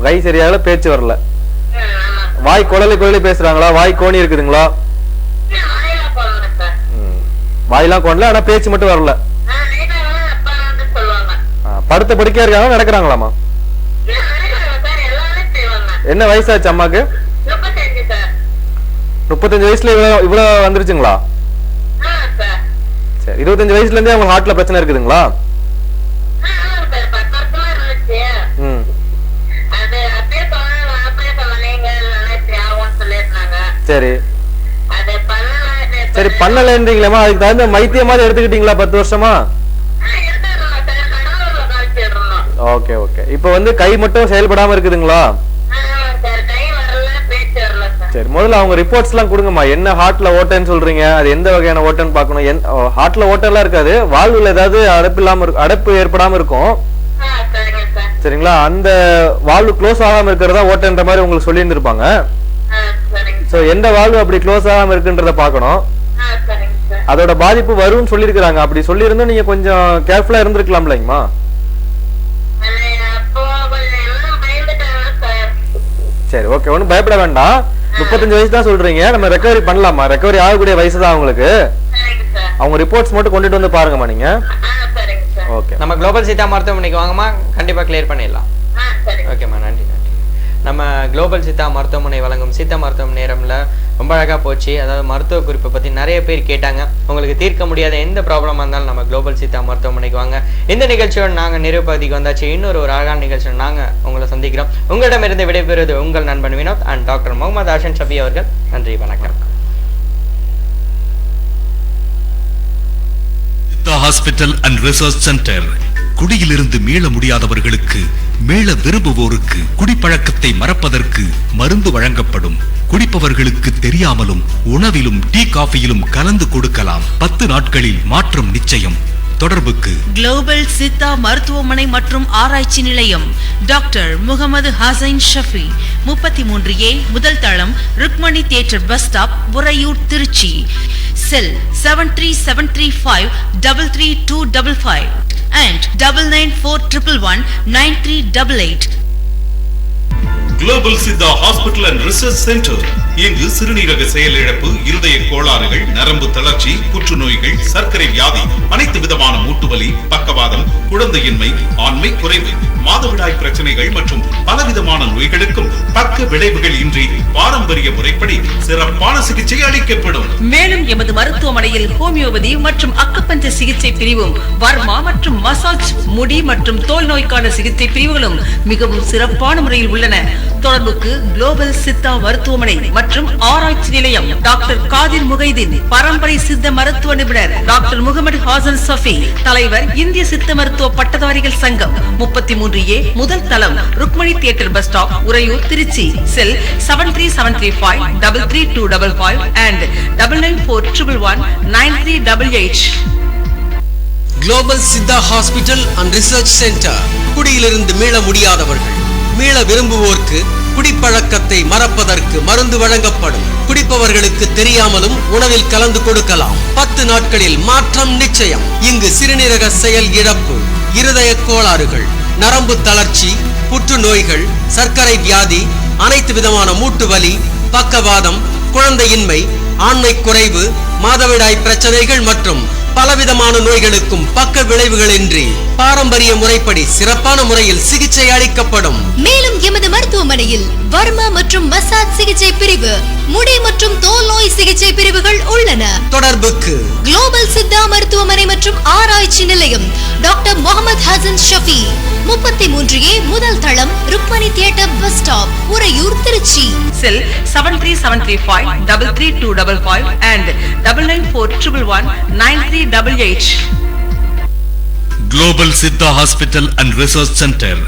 கை சரியாகல, பேச்சு வரல. வாய் குழலி பேசுறாங்களா? வாய் கோணி இருக்குதுங்களா? வாயெல்லாம் போகல சார். வாயெல்லாம் கோணல, ஆனா பேச்சு மட்டும் வரல. படுத்த படுக்கையா இருக்காங்க, நடக்கிறாங்களாமா? என்ன வயசாச்சு அம்மாக்கு? 35 சார். 35 வயசுல இவ்வளவு வந்துருச்சுங்களா? சரி, 25 வயசுல இருந்தே அவங்க ஹார்ட்ல பிரச்சனை இருக்குதுங்களா? சரி சரி, பண்ணலன்றீங்களா? அதுக்கு தகுந்த மைத்தியம் மாதிரி எடுத்துக்கிட்டீங்களா 10 வருஷமா? Okay okay. இப்போ வந்து கை மட்டும் செயல்படாம இருக்குதுங்களா? சரி, முதல்ல அவங்க ரிப்போர்ட்ஸ் எல்லாம் கொடுங்கம்மா. என்ன ஹார்ட்ல ஓட்டன்னு சொல்றீங்க, அது எந்த வகையான ஓட்டன்னு பாக்கணும். ஹார்ட்ல ஓட்டெல்லாம் இருக்காது, வாழ்வுல ஏதாவது அடைப்பு ஏற்படாம இருக்கும். சரிங்களா? அந்த வால்வு க்ளோஸ் ஆகாம இருக்கிறதா ஓட்டன்ற மாதிரி உங்களுக்கு சொல்லி இருந்திருப்பாங்க. சோ எந்த வால்வு அப்படி க்ளோஸ் ஆகாம இருக்குன்றத பாக்கணும். அதோட பாதிப்பு வரும்னு சொல்லியிருக்கிறாங்க. அப்படி சொல்லியிருந்தா நீங்க கொஞ்சம் கேர்ஃபுல்லா இருந்திருக்கலாம்லங்கம்மா. சரி, ஓகே, ஒன்றும் பயப்பட வேண்டாம். 35 வயசு தான் சொல்றீங்க, நம்ம ரெக்கவரி பண்ணலாமா? ரெக்கவரி ஆகக்கூடிய வயசு தான் அவங்களுக்கு. அவங்க ரிப்போர்ட்ஸ் மட்டும் கொண்டுட்டு வந்து பாருங்கம்மா நீங்க. ஓகே, நம்ம குளோபல் சித்தா மருத்துவமனைக்கு வாங்கம்மா, கண்டிப்பா கிளியர் பண்ணிடலாம். ஓகேம்மா, நன்றி நன்றி. நம்ம குளோபல் சித்தா மருத்துவமனை வழங்கும் சித்த மருத்துவம் நேரம்ல ரொம்ப அழகா போச்சு. அதாவது மருத்துவ குறிப்பை பத்தி நிறைய பேர் கேட்டாங்க. உங்களுக்கு தீர்க்க முடியாத எந்த ப்ராப்ளமா இருந்தாலும் நம்ம குளோபல் சித்தா மருத்துவமனைக்கு வாங்க. இந்த நிகழ்ச்சியோட நாங்க நிறைவு பகுதிக்கு வந்தாச்சு. இன்னொரு அழகான நிகழ்ச்சியோட நாங்க உங்களை சந்திக்கிறோம். உங்களிடமிருந்து விடைபெறுவது உங்கள் நண்பன் வினோத் அண்ட் டாக்டர் முகமது ஹசன் ஷஃபி அவர்கள். நன்றி, வணக்கம். Siddha hospital and research centre. குடியிலிருந்து மீள முடியாதவர்களுக்கு, மீள விரும்புவோருக்கு, குடிப்பழக்கத்தை மறப்பதற்கு மருந்து வழங்கப்படும். குடிப்பவர்களுக்கு தெரியாமலும் உணவிலும் டீ காஃபியிலும் கலந்து கொடுக்கலாம். 10 நாட்களில் மாற்றம் நிச்சயம். தொடர்புக்கு குளோபல் சித்தா மருத்துவமனை மற்றும் ஆராய்ச்சி நிலையம், டாக்டர் முகமது ஹசைன் ஷஃபி, 33A முதல் தளம், Rukmani theatre bus stop, Uraiyur, Trichy. Cell 7373533255 and 9941119388. Global Siddha hospital and research centre. இங்கு சிறுநீரக செயலிழப்பு, இருதய கோளாறுகள், நரம்பு தளர்ச்சி, புற்றுநோய்கள், சர்க்கரை வியாதி, அனைத்து விதமான மூட்டுவலி, பக்கவாதம், குழந்தையின்மை, ஆண்மை குறைவு, மாதவிடாய் பிரச்சனைகள் மற்றும் பலவிதமான நோய்களுக்கும் பக்க விளைவுகள் இன்றி பாரம்பரிய முறைப்படி சிறப்பான சிகிச்சை அளிக்கப்படும். மேலும் எமது மருத்துவமனையில் ஹோமியோபதி மற்றும் அக்குபஞ்ச சிகிச்சை பிரிவும், வர்மா மற்றும் மசாஜ், முடி மற்றும் தோல் நோய்க்கான சிகிச்சை பிரிவுகளும் மிகவும் சிறப்பான முறையில் உள்ளன. தொடர்புக்கு குளோபல் சித்தா மருத்துவமனை மற்றும் ஆராய்ச்சி நிலையம் டாக்டர் காதிர் முகைதீன், பரம்பரை சித்த மருத்துவ நிபுணர் டாக்டர் முகமது ஹாசன் ஷஃபி, தலைவர் இந்திய சித்த மருத்துவ பட்டதாரிகள் சங்கம், 33A, முதல் தளம், Rukmani theatre bus stop, Uraiyur, Trichy. Cell 7375332255 and 9941119388. Global Siddha hospital and research centre. குடியிலிருந்து மீள முடியாதவர்கள், மீள விரும்புவோருக்கு குடிப்பழக்கத்தை மறப்பதற்கு மருந்து வழங்கப்படும். குடிப்பவர்களுக்கு தெரியாமலும் உணவில் கலந்து கொடுக்கலாம். 10 நாட்களில் மாற்றம் நிச்சயம். இங்கு சிறுநீரக செயல் இழப்பு, இருதய கோளாறுகள், நரம்பு தளர்ச்சி, புற்றுநோய்கள், சர்க்கரை வியாதி, அனைத்து விதமான மூட்டு வலி, பக்கவாதம், குழந்தையின்மை, ஆண்மை குறைவு, மாதவிடாய் பிரச்சனைகள் மற்றும் பலவிதமான நோய்களுக்கும் பக்க விளைவுகளின்றி பாரம்பரிய முறைப்படி சிறப்பான முறையில் சிகிச்சை அளிக்கப்படும். மேலும் எமது மருத்துவமனையில் வர்மா மற்றும் மசாஜ் சிகிச்சை பிரிவு, முடி மற்றும் தோல் நோய் சிகிச்சை பிரிவுகள் உள்ளன. தொடர்புக்கு குளோபல் சித்தா மருத்துவமனை மற்றும் ஆராய்ச்சி நிலையம், டாக்டர் முகமது ஹசன் ஷஃபி, 33A, முதல் தளம், Rukmani theatre bus stop, Uraiyur, Trichy. Cell 7375332255 and 9941119388. Global Siddha hospital and research centre.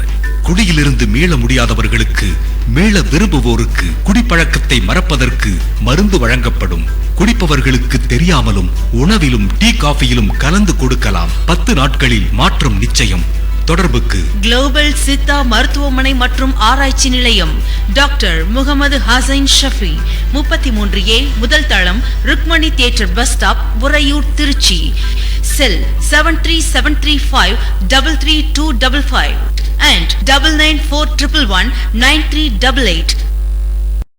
குடியிலிருந்து மீள முடியாதவர்களுக்கு, மீள விரும்புவோருக்கு குடிப்பழக்கத்தை மறப்பதற்கு மருந்து வழங்கப்படும். குடிப்பவர்களுக்கு தெரியாமலும் உணவிலும் டீ காஃபியிலும் கலந்து கொடுக்கலாம். 10 நாட்களில் மாற்றம் நிச்சயம். தொடர்புக்கு குளோபல் சித்தா மருத்துவமனை மற்றும் ஆராய்ச்சி நிலையம், டாக்டர் முகமது ஹசைன் ஷஃபி, 33A, முதல் தளம், Rukmani theatre bus stop, Uraiyur, Trichy. Cell 7373533255 and 9941119388.